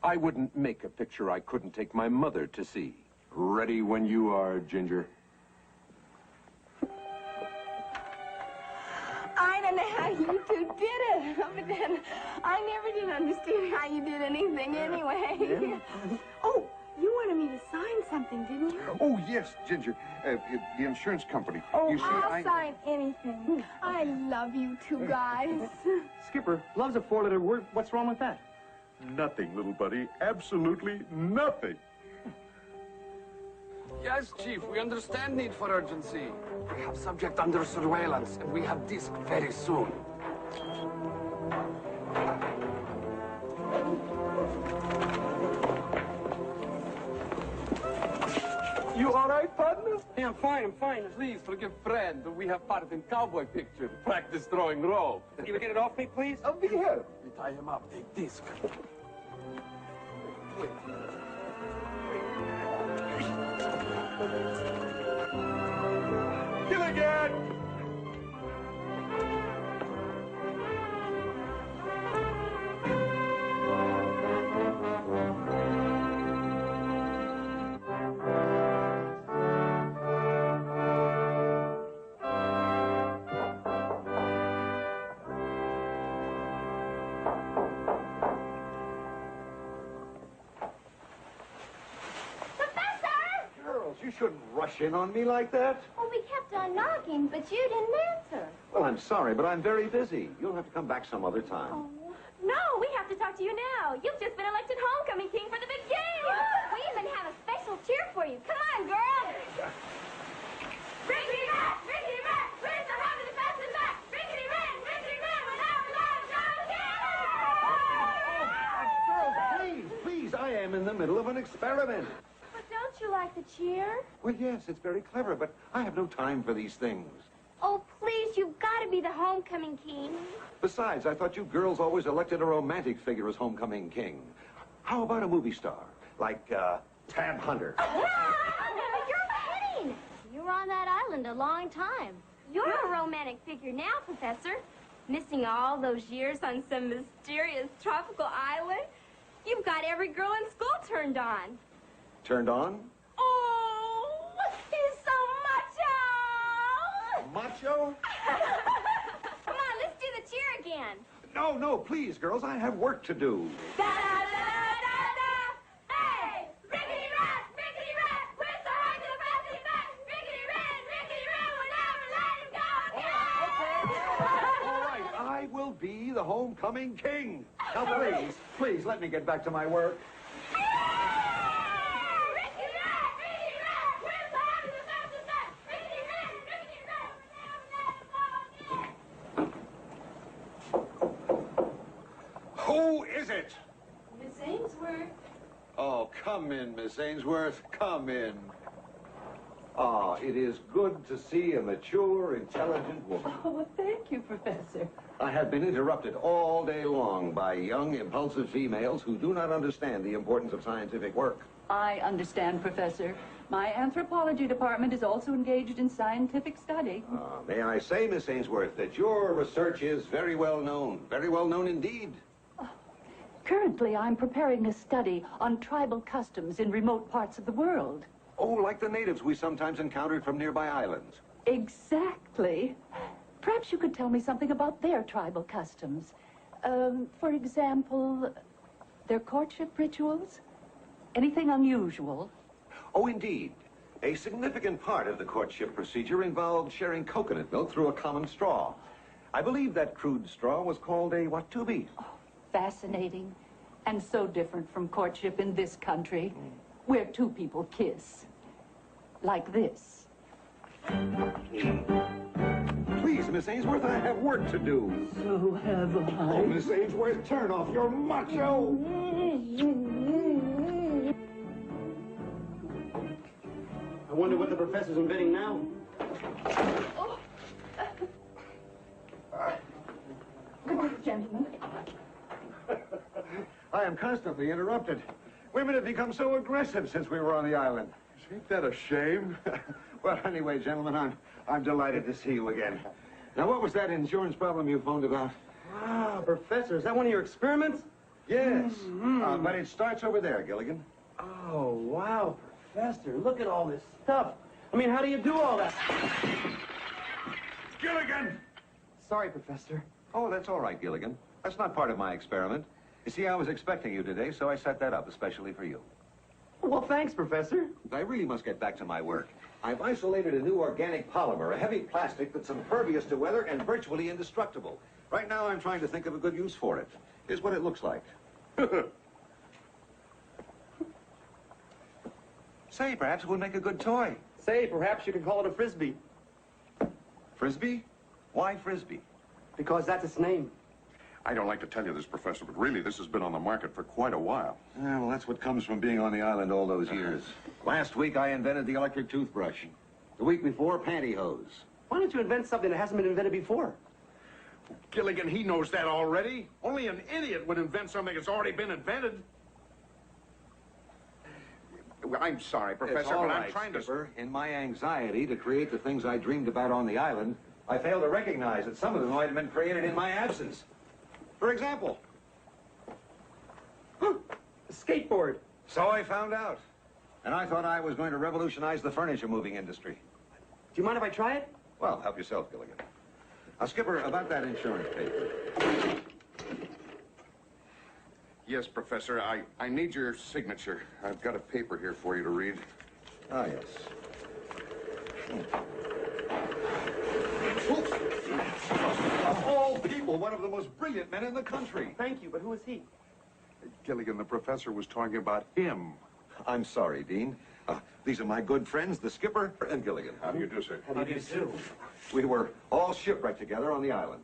I wouldn't make a picture I couldn't take my mother to see. Ready when you are, Ginger. I don't know how you two did it, but then I never did understand how you did anything anyway. Yeah. Oh, you wanted me to sign something, didn't you? Oh, yes, Ginger. The insurance company. Oh, you see, I'll sign anything. I love you two guys. Skipper, love's a four-letter word. What's wrong with that? Nothing, little buddy. Absolutely nothing. Yes, Chief, we understand need for urgency. We have subject under surveillance, and we have disc very soon. You all right, partner? Yeah, I'm fine, Please forgive friend. We have part in cowboy picture. Practice throwing rope. You would get it off me, please? I'll be here. We tie him up. Take disc. Gilligan! You shouldn't rush in on me like that. Well, we kept on knocking, but you didn't answer. Well, I'm sorry, but I'm very busy. You'll have to come back some other time. Oh. No, we have to talk to you now. You've just been elected homecoming king for the big game. We even have a special cheer for you. Come on, girl. Rickety Rat! Rickety Rat! Where's the hog of the fast and back? Rickety Rat! Rickety Rat! Without Girls, please, I am in the middle of an experiment. But don't you like the cheer? Well, yes, it's very clever, but I have no time for these things. Oh, please, you've got to be the homecoming king. Besides, I thought you girls always elected a romantic figure as homecoming king. How about a movie star? Like, Tab Hunter. You're kidding. You were on that island a long time. You're a romantic figure now, Professor. Missing all those years on some mysterious tropical island. You've got every girl in school turned on. Turned on? Oh, he's so macho! Macho? Come on, let's do the cheer again. No, please, girls, I have work to do. Da-da-da-da-da! Hey! Rickety Rat! Rickety Rat! Where's the hog to the fast and back? Rickety Rat! Rickety Rat! We'll never let him go! All right, I will be the homecoming king. Now, please, let me get back to my work. is it? Miss Ainsworth. Oh, come in, Miss Ainsworth. Come in. Ah, it is good to see a mature, intelligent woman. Oh, well, thank you, Professor. I have been interrupted all day long by young, impulsive females who do not understand the importance of scientific work. I understand, Professor. My anthropology department is also engaged in scientific study. May I say, Miss Ainsworth, that your research is very well known indeed. Currently, I'm preparing a study on tribal customs in remote parts of the world. Oh, like the natives we sometimes encountered from nearby islands. Exactly. Perhaps you could tell me something about their tribal customs. For example, their courtship rituals? Anything unusual? Oh, indeed. A significant part of the courtship procedure involved sharing coconut milk through a common straw. I believe that crude straw was called a watubi. Oh, fascinating. And so different from courtship in this country, where two people kiss. Like this. Please, Miss Ainsworth, I have work to do. So have I. Oh, Miss Ainsworth, turn off your macho. I wonder what the professor's inventing now. Good day, gentlemen. I am constantly interrupted. Women have become so aggressive since we were on the island. Ain't that a shame? Well, anyway, gentlemen, I'm delighted to see you again. Now, what was that insurance problem you phoned about? Ah, Professor, is that one of your experiments? Yes, but it starts over there, Gilligan. Oh, wow, Professor, look at all this stuff. I mean, how do you do all that? Gilligan! Sorry, Professor. Oh, that's all right, Gilligan. That's not part of my experiment. You see, I was expecting you today, so I set that up especially for you. Well, thanks, Professor. I really must get back to my work. I've isolated a new organic polymer, a heavy plastic that's impervious to weather and virtually indestructible. Right now, I'm trying to think of a good use for it. Here's what it looks like. Say, perhaps it would make a good toy. Say, perhaps you could call it a Frisbee. Frisbee? Why Frisbee? Because that's its name. I don't like to tell you this, Professor, but really, this has been on the market for quite a while. Yeah, well, that's what comes from being on the island all those years. Last week, I invented the electric toothbrush. The week before, pantyhose. Why don't you invent something that hasn't been invented before? Gilligan, he knows that already. Only an idiot would invent something that's already been invented. Well, I'm sorry, Professor, It's all but right, I'm trying Skipper. In my anxiety to create the things I dreamed about on the island, I failed to recognize that some of them might have been created in my absence. For example, a skateboard. So I found out. And I thought I was going to revolutionize the furniture moving industry. Do you mind if I try it? Well, help yourself, Gilligan. Now, Skipper, about that insurance paper. Yes, Professor, I need your signature. I've got a paper here for you to read. Ah, yes. Of all people, one of the most brilliant men in the country. Thank you, but who is he? Gilligan, the professor was talking about him. I'm sorry, Dean. These are my good friends, the Skipper and Gilligan. How do you do, sir? How do you do? We were all shipwrecked together on the island.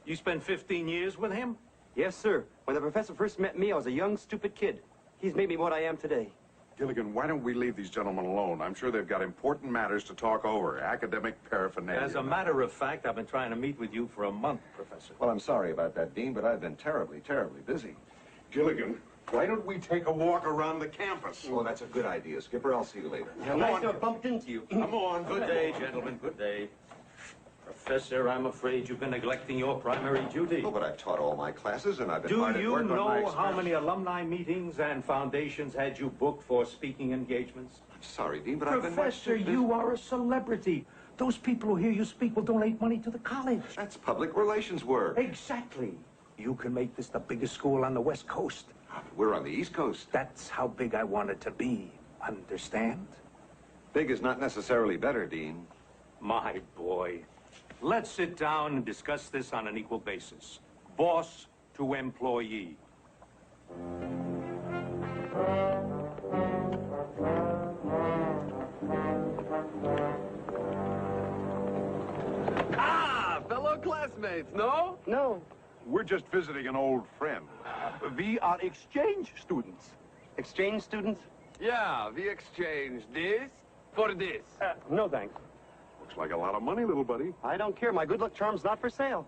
You spent 15 years with him? Yes, sir. When the professor first met me, I was a young, stupid kid. He's made me what I am today. Gilligan, why don't we leave these gentlemen alone? I'm sure they've got important matters to talk over, academic paraphernalia. As a matter of fact, I've been trying to meet with you for a month, Professor. Well, I'm sorry about that, Dean, but I've been terribly, terribly busy. Gilligan, why don't we take a walk around the campus? Oh, that's a good idea, Skipper. I'll see you later. Nice to have bumped into you. Come on. Good day, gentlemen. Good day. Professor, I'm afraid you've been neglecting your primary duty. Oh, but I've taught all my classes, and I've been Do hard at you work on my know how experiments. many alumni meetings and foundations had you booked for speaking engagements? I'm sorry, Dean, but I've been... Professor, you are a celebrity. Those people who hear you speak will donate money to the college. That's public relations work. Exactly. You can make this the biggest school on the West Coast. We're on the East Coast. That's how big I want it to be. Understand? Big is not necessarily better, Dean. My boy. Let's sit down and discuss this on an equal basis. Boss to employee. Ah, fellow classmates, no? No. We're just visiting an old friend. We are exchange students. Exchange students? Yeah, we exchange this for this. No, thanks. Looks like a lot of money, little buddy. I don't care. My good luck charm's not for sale.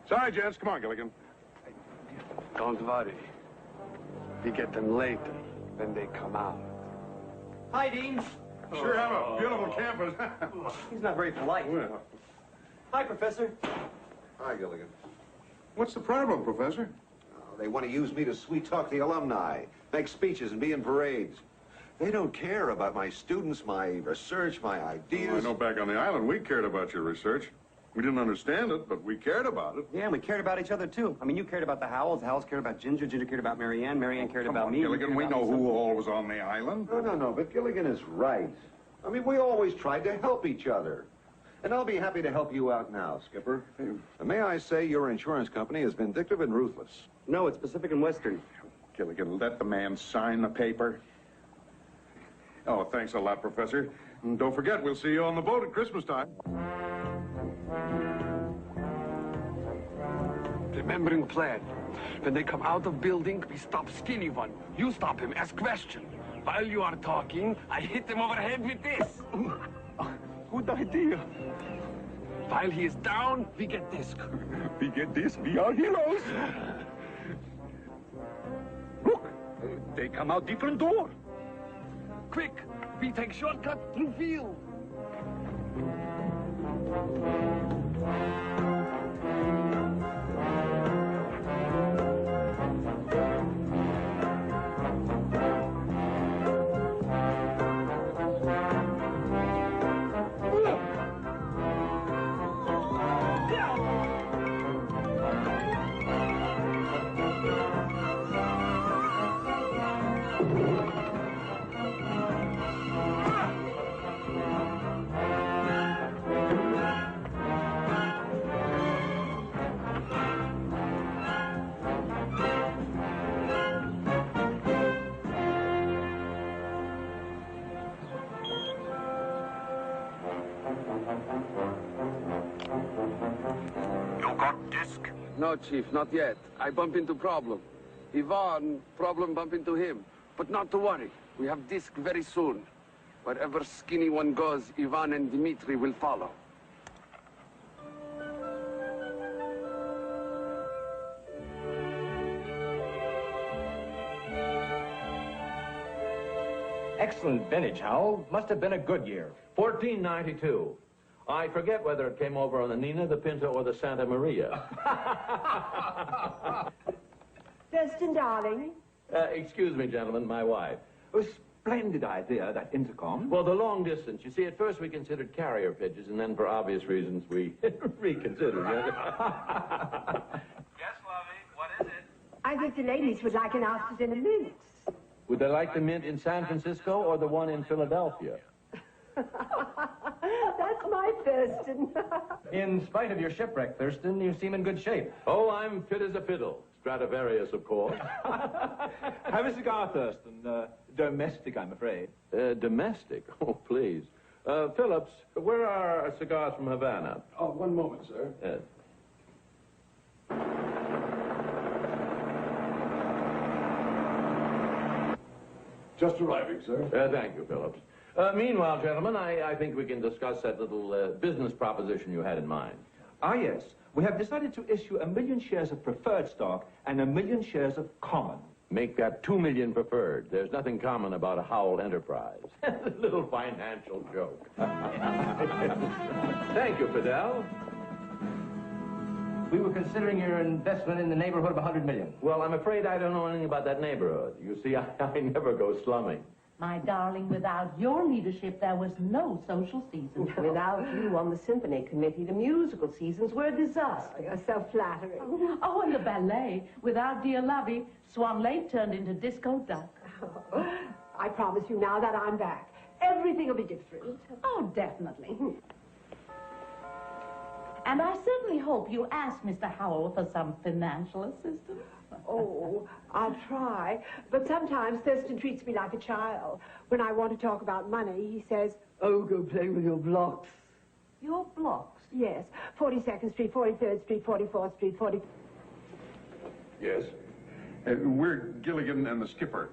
Sorry, gents. Come on, Gilligan. Don't worry. We get them later when they come out. Hi, Dean. Sure have a beautiful campus. He's not very polite. Well. Hi, Professor. Hi, Gilligan. What's the problem, Professor? They want to use me to sweet-talk the alumni, make speeches and be in parades. They don't care about my students, my research, my ideas. Well, I know back on the island we cared about your research. We didn't understand it, but we cared about it. Yeah, and we cared about each other, too. I mean, you cared about the Howells cared about Ginger cared about Marianne cared Come about on, me. Gilligan, we know who all was on the island. No, but Gilligan is right. I mean, we always tried to help each other. And I'll be happy to help you out now, Skipper. And may I say your insurance company is vindictive and ruthless. No, it's Pacific and Western. Gilligan, let the man sign the paper. Oh, thanks a lot, Professor. And don't forget, we'll see you on the boat at Christmas time. Remembering plan. When they come out of building, we stop skinny one. You stop him, ask question. While you are talking, I hit him over the head with this. Good idea. While he is down, we get this. We get this, we are heroes. Look, they come out different door. Quick, we take shortcut through field. No, Chief, not yet. I bump into problem. Ivan, problem bump into him. But not to worry. We have disc very soon. Wherever skinny one goes, Ivan and Dmitri will follow. Excellent vintage, Howell. Must have been a good year. 1492. I forget whether it came over on the Nina, the Pinta, or the Santa Maria. Thurston, darling. Excuse me, gentlemen, my wife. A splendid idea, that intercom. Well, the long distance. You see, at first we considered carrier pigeons, and then for obvious reasons we reconsidered. Yes, lovey, what is it? I think the ladies would like an ostrich in a mint. Would they like the mint in San Francisco or the one in Philadelphia? That's my Thurston. In spite of your shipwreck, Thurston, you seem in good shape. Oh, I'm fit as a fiddle. Stradivarius, of course. Have a cigar, Thurston. Domestic, I'm afraid. Domestic? Oh, please. Phillips, where are our cigars from Havana? Oh, one moment, sir. Yes. Just arriving, sir. Thank you, Phillips. Meanwhile, gentlemen, I think we can discuss that little business proposition you had in mind. Ah, yes. We have decided to issue 1 million shares of preferred stock and 1 million shares of common. Make that 2 million preferred. There's nothing common about a Howell enterprise. A little financial joke. Thank you, Fidel. We were considering your investment in the neighborhood of 100 million. Well, I'm afraid I don't know anything about that neighborhood. You see, I never go slumming. My darling, without your leadership, there was no social season. Without you on the symphony committee, the musical seasons were a disaster. You're so flattering. Oh, and the ballet. Without dear Lovey, Swan Lake turned into Disco Duck. I promise you now that I'm back, everything will be different. Oh, definitely. And I certainly hope you ask Mr. Howell for some financial assistance. Oh, I'll try. But sometimes Thurston treats me like a child. When I want to talk about money, he says, "Oh, go play with your blocks." Your blocks? Yes. 42nd Street, 43rd Street, 44th Street, 40... Yes? We're Gilligan and the skipper.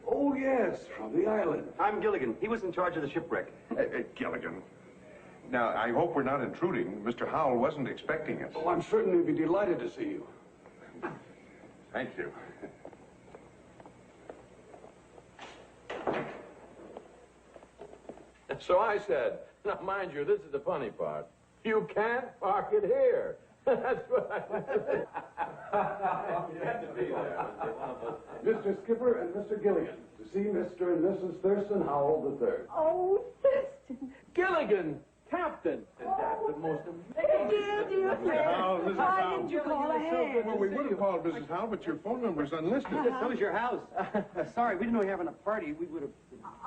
Oh, yes, from the island. I'm Gilligan. He was in charge of the shipwreck. Gilligan. Now, I hope we're not intruding. Mr. Howell wasn't expecting us. Oh, I'm certain he'd be delighted to see you. Thank you. So I said, now mind you, this is the funny part. You can't park it here. That's what you have to be there. Mr. Skipper and Mr. Gilligan, to see Mr. and Mrs. Thurston Howell III. Oh, Thurston. Gilligan, Captain. And that's the most amazing. Dear Howell, friend. Mrs. Why Howell. didn't you call ahead? Well, we would have called Mrs. Howell, but your phone number's unlisted. So is your house. Sorry, we didn't know you were having a party. We would have...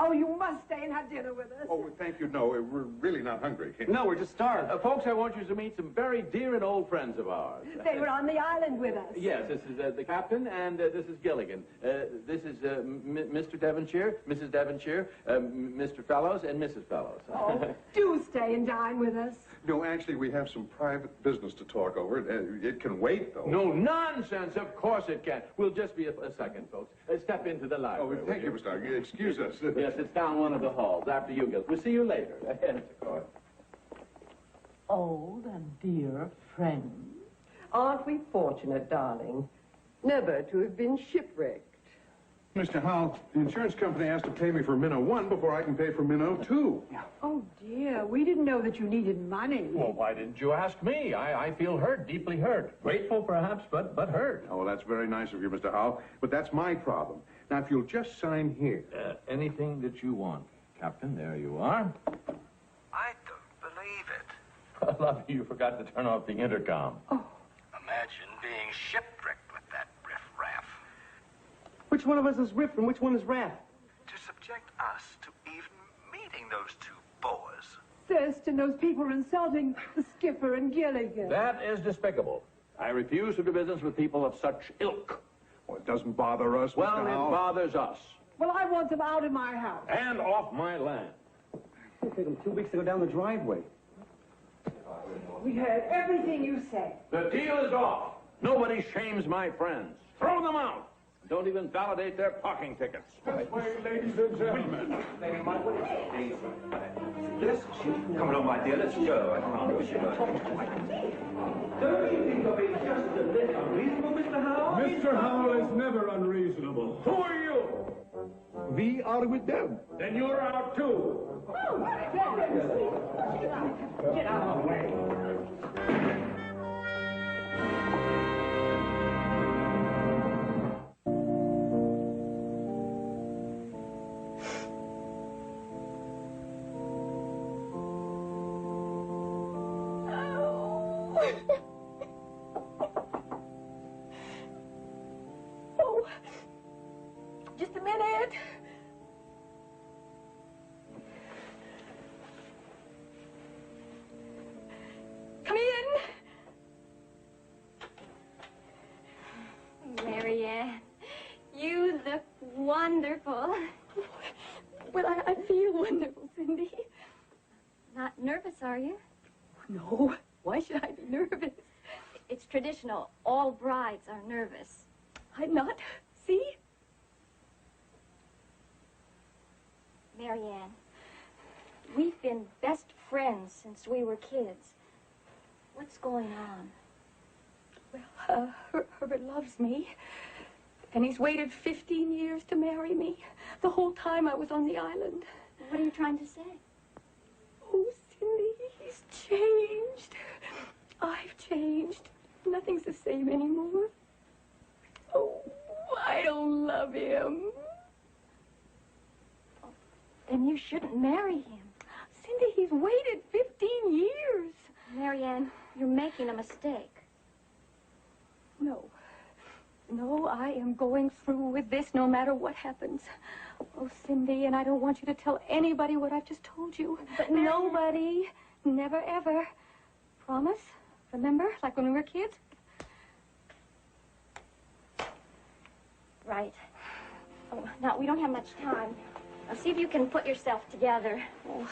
Oh, you must stay and have dinner with us. Oh, thank you. No, we're really not hungry. No, we're just starved. Folks, I want you to meet some very dear and old friends of ours. They were on the island with us. Yes, this is the captain, and this is Gilligan. This is Mr. Devonshire, Mrs. Devonshire, Mr. Fellows, and Mrs. Fellows. Oh, do stay and dine with us. No, actually, we have some private business to talk over. It can wait, though. No nonsense. Of course it can. We'll just be a second, folks. Step into the Oh, library. thank you, Mr. Howell. Excuse us. Yes, it's down one of the halls. After you, Gil. We'll see you later. Old and dear friend. Aren't we fortunate, darling, never to have been shipwrecked? Mr. Howell, the insurance company has to pay me for Minnow 1 before I can pay for Minnow 2. Oh, dear. We didn't know that you needed money. Well, why didn't you ask me? I feel hurt, deeply hurt. Grateful, perhaps, but hurt. Oh, well, that's very nice of you, Mr. Howell, but that's my problem. Now, if you'll just sign here. Anything that you want, Captain. There you are. I don't believe it. Love, you forgot to turn off the intercom. Imagine being shipwrecked with that riff-raff. Which one of us is Riff and which one is Raff? To subject us to even meeting those two boas. Thurston, those people are insulting the skipper and Gilligan. That is despicable. I refuse to do business with people of such ilk. Well, it doesn't bother us, Well, Mr. it Howell. bothers us. Well, I want them out of my house. And off my land. It took them 2 weeks to go down the driveway. We heard everything you said. The deal is off. Nobody shames my friends. Throw them out. Don't even validate their parking tickets. This way, ladies and gentlemen. Come on, my dear, let's go. I promise you. Don't you think of being just a little unreasonable, Mr. Howell? Mr. Howell is never unreasonable. Who are you? We are with them. Then you're out too. Get out of the way. Oh, just a minute. Come in. Marianne, you look wonderful. Well, I feel wonderful, Cindy. Not nervous, are you? No, why should I be nervous? It's traditional. All brides are nervous. I'm not. See? Marianne, we've been best friends since we were kids. What's going on? Well, Herbert loves me. And he's waited 15 years to marry me. The whole time I was on the island. What are you trying to say? Oh, Cindy, he's changed. I've changed. Nothing's the same anymore. Oh, I don't love him. Then you shouldn't marry him. Cindy, he's waited 15 years. Marianne, you're making a mistake. No. No, I am going through with this no matter what happens. Oh, Cindy, and I don't want you to tell anybody what I've just told you. But nobody, never ever. Promise? Remember, like when we were kids? Right. Oh, now, we don't have much time. Now, see if you can put yourself together. Oh,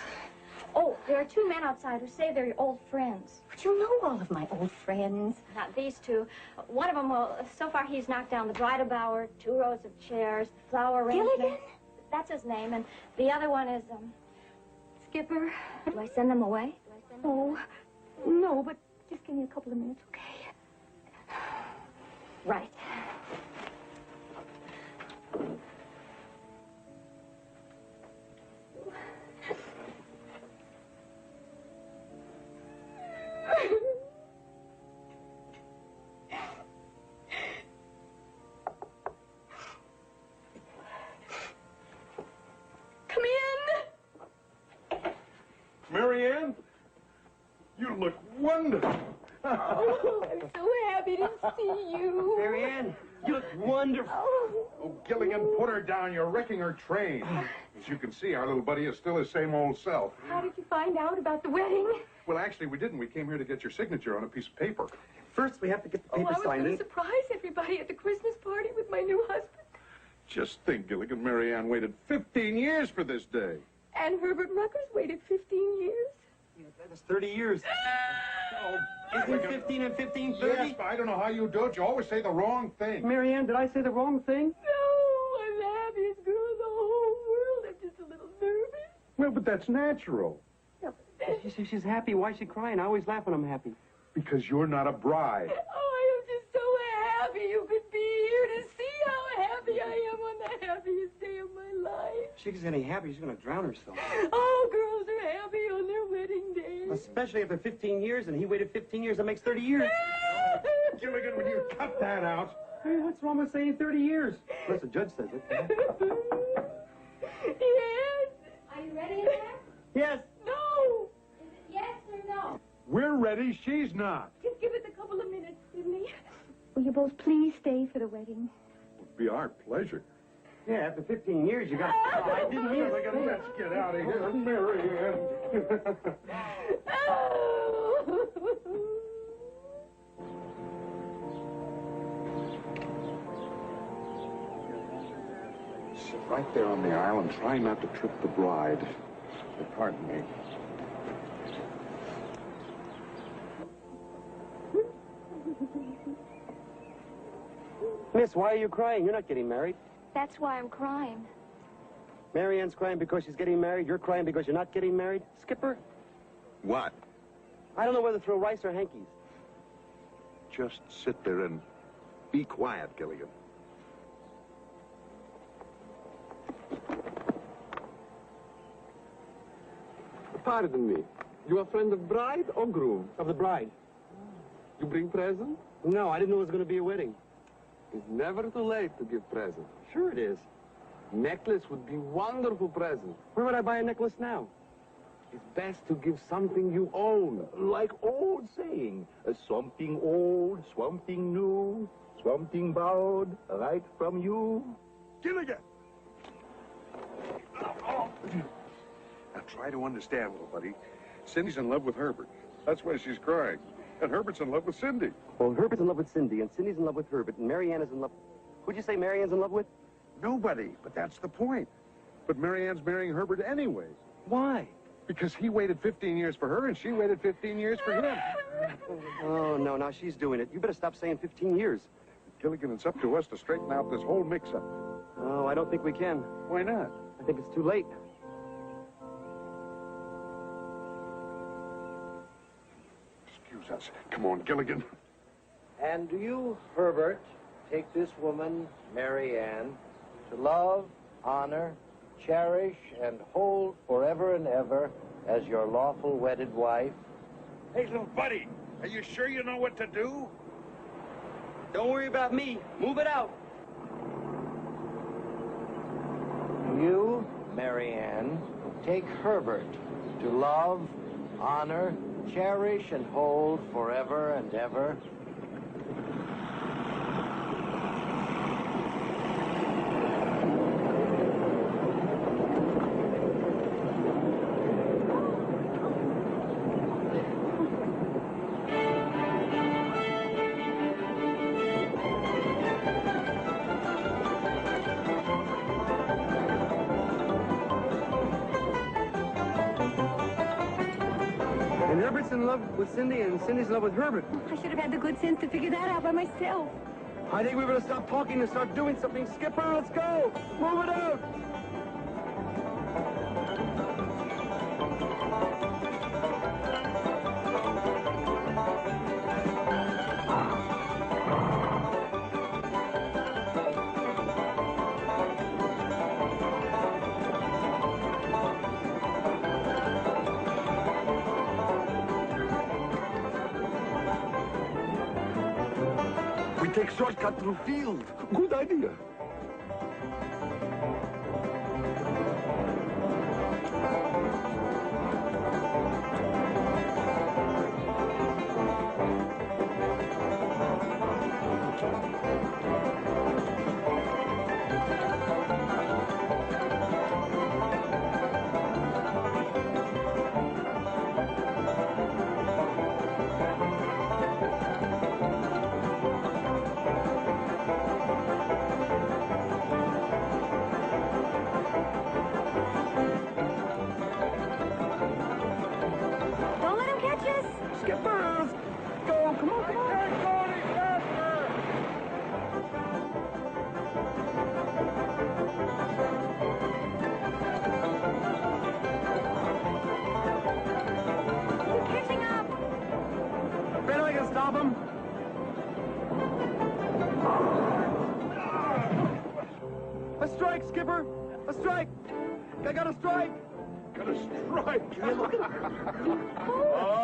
Oh, there are two men outside who say they're your old friends. But you know all of my old friends. Not these two. One of them, well, so far he's knocked down the bridal bower, 2 rows of chairs, flower arrangement. Gilligan? That's his name. And the other one is, Skipper. Do I send them away? Oh, no, but just give me a couple of minutes, okay? Right. Come in. Marianne, you look wonderful. Oh, I'm so happy to see you. Marianne, you look wonderful. Oh, Gilligan, put her down. You're wrecking her train. As you can see, our little buddy is still his same old self. How did you find out about the wedding? Well, actually, we didn't. We came here to get your signature on a piece of paper. First, we have to get the Oh, paper I was signed. going to surprise everybody at the Christmas party with my new husband. Just think, Gilligan, Marianne waited 15 years for this day. And Herbert Ruckers waited 15 years. That's 30 years. Isn't 15 and 15 30? Yes, but I don't know how you do it. You always say the wrong thing. Marianne, did I say the wrong thing? No, I'm the happiest girl in the whole world. I'm just a little nervous. Well, but that's natural. She says she's happy. Why is she crying? I always laugh when I'm happy. Because you're not a bride. Oh, I am just so happy you could be here to see how happy I am on the happiest day of my life. If she gets any happy, she's going to drown herself. Oh, girls are happy on their wedding day. Especially after 15 years, and he waited 15 years. That makes 30 years. Gilligan, will you cut that out? Hey, what's wrong with saying 30 years? Unless the judge says it. Yes. Are you ready in there? Yes. No. Is it yes or no? We're ready. She's not. Just give us a couple of minutes, Sidney. Will you both please stay for the wedding? It'd be our pleasure. Yeah, after 15 years, you got... Oh, I didn't mean it. Let's get out of here, Marianne. Sit right there on the aisle and try not to trip the bride. Pardon me. Miss, why are you crying? You're not getting married. That's why I'm crying. Marianne's crying because she's getting married. You're crying because you're not getting married. Skipper, What? I don't know whether to throw rice or hankies. Just sit there and be quiet, Gilligan. Pardon me. You a friend of bride or groom? Of the bride. You bring present? No, I didn't know it was going to be a wedding. It's never too late to give present. Sure it is. Necklace would be wonderful present. Where would I buy a necklace now? It's best to give something you own. Like old saying, something old, something new, something borrowed right from you. Gilligan! Now try to understand, little buddy. Cindy's in love with Herbert. That's why she's crying. And Herbert's in love with Cindy. Well, Herbert's in love with Cindy, and Cindy's in love with Herbert, and Marianne is in love... Who'd you say Marianne's in love with? Nobody, but that's the point. But Marianne's marrying Herbert anyways. Why? Because he waited 15 years for her, and she waited 15 years for him. Oh, no, now she's doing it. You better stop saying 15 years. Gilligan, it's up to us to straighten out this whole mix-up. Oh, I don't think we can. Why not? I think it's too late. Excuse us. Come on, Gilligan. And do you, Herbert, take this woman, Marianne, to love, honor, cherish, and hold forever and ever as your lawful wedded wife? Hey, little buddy, are you sure you know what to do? Don't worry about me. Move it out. You, Marianne, take Herbert to love, honor, cherish, and hold forever and ever. And Herbert's in love with Cindy, and Cindy's in love with Herbert. I should have had the good sense to figure that out by myself. I think we better stop talking and start doing something. Skipper, let's go! Move it out! We take shortcut through field. Good idea. Don't let him catch us. Skipper, let's go! Come on, come on! You're catching up. Afraid I can stop him? A strike, Skipper! A strike! I got a strike! Got a strike. Yeah, look at Oh.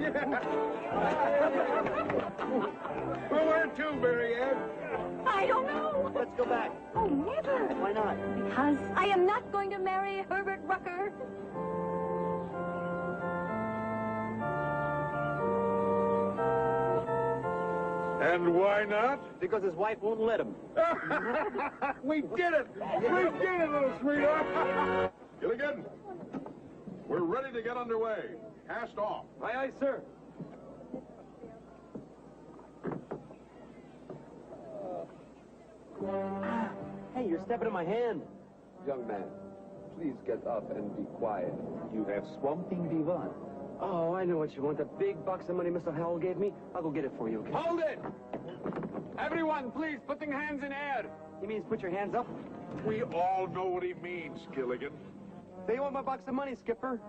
They're getting up again. Well, where to, Mary Ann? I don't know. Let's go back. Oh, never. Why not? Because I am not going to marry Herbert Rucker. And why not? Because his wife won't let him. We did it! We did it, little sweetheart! Gilligan, we're ready to get underway. Cast off. Aye, aye, sir. Hey, you're stepping in my hand. Young man, please get up and be quiet. You have swamping divan. Oh, I know what you want. The big box of money Mr. Howell gave me. I'll go get it for you, okay? Hold it! Everyone, please, putting hands in air. He means put your hands up. We all know what he means, Gilligan. They want my box of money, Skipper.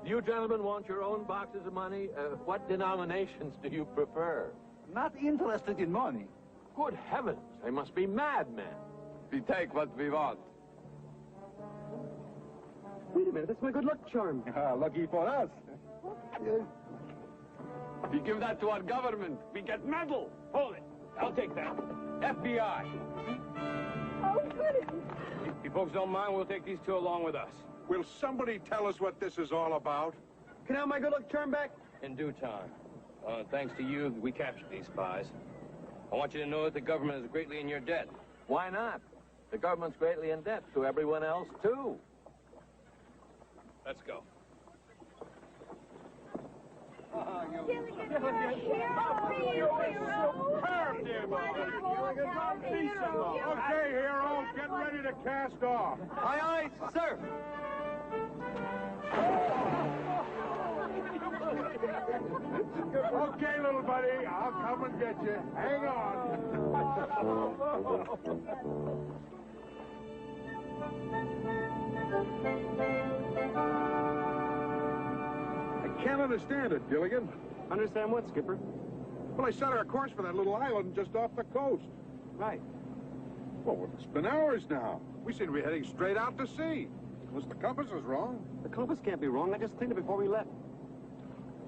You gentlemen want your own boxes of money? What denominations do you prefer? Not interested in money. Good heavens, they must be madmen. We take what we want. Wait a minute, that's my good luck charm. Lucky for us. We give that to our government. We get medal. Hold it. I'll take that. FBI. Oh, goodness. If you folks don't mind, we'll take these two along with us. Will somebody tell us what this is all about? Can I have my good luck charm back? In due time. Thanks to you, we captured these spies. I want you to know that the government is greatly in your debt. Why not? The government's greatly in debt to everyone else, too. Let's go. Gilligan, you're a hero. Superb, dear boy. Okay, hero, get ready to cast off. Aye, aye, sir. Okay, little buddy, I'll come and get you. Hang on. I can't understand it, Gilligan. Understand what, Skipper? Well, I set our course for that little island just off the coast. Right. Well, it's been hours now. We seem to be heading straight out to sea. Unless the compass is wrong. The compass can't be wrong. I just cleaned it before we left.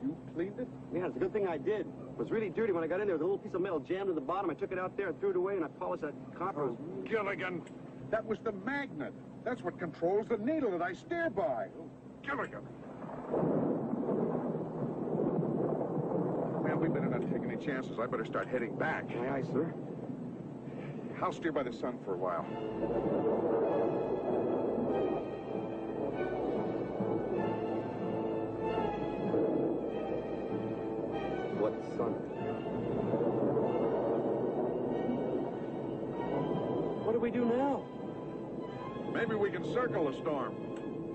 You cleaned it? Yeah, it's a good thing I did. It was really dirty when I got in there. There was a little piece of metal jammed in the bottom. I took it out there and threw it away, and I polished that copper. Gilligan, That was the magnet. That's what controls the needle that I steer by. Oh, Gilligan. Man, we better not take any chances. I better start heading back. Aye, aye, sir. I'll steer by the sun for a while. What sun? What do we do now? Maybe we can circle the storm.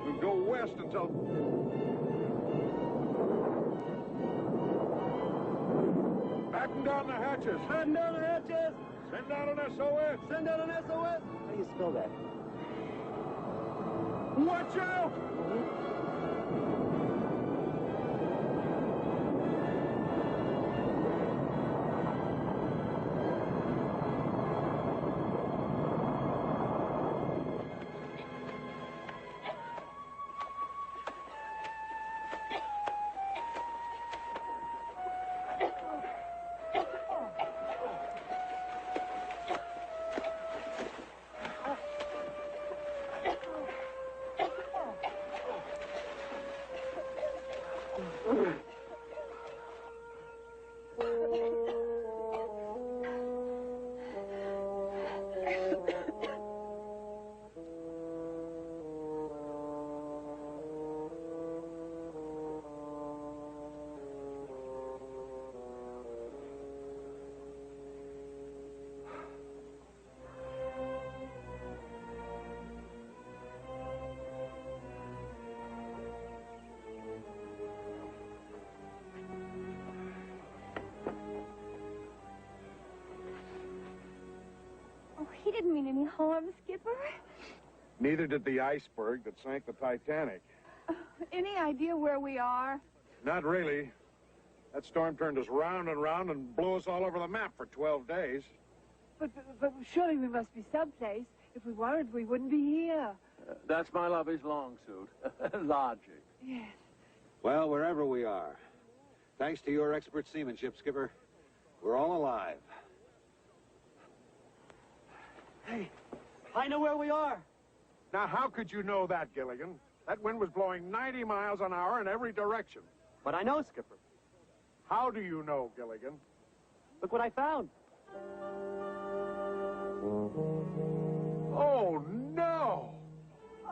We'll go west until... Batten down the hatches. Batten down the hatches! Send out an SOS. Send out an SOS! How do you spell that? Watch out! He didn't mean any harm, Skipper. Neither did the iceberg that sank the Titanic. Any idea where we are? Not really. That storm turned us round and round and blew us all over the map for 12 days. But surely we must be someplace. If we weren't, we wouldn't be here. That's my lovey's long suit. Logic. Yes. Well, wherever we are, thanks to your expert seamanship, Skipper, we're all alive. Hey, I know where we are. Now, how could you know that, Gilligan? That wind was blowing 90 miles an hour in every direction. But I know, Skipper. How do you know, Gilligan? Look what I found. Oh, no!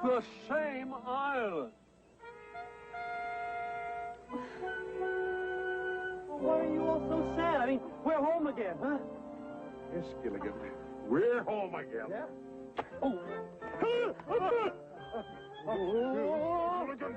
The same island. Well, why are you all so sad? I mean, we're home again, huh? Yes, Gilligan. We're home again. Yeah? Oh. Gilligan.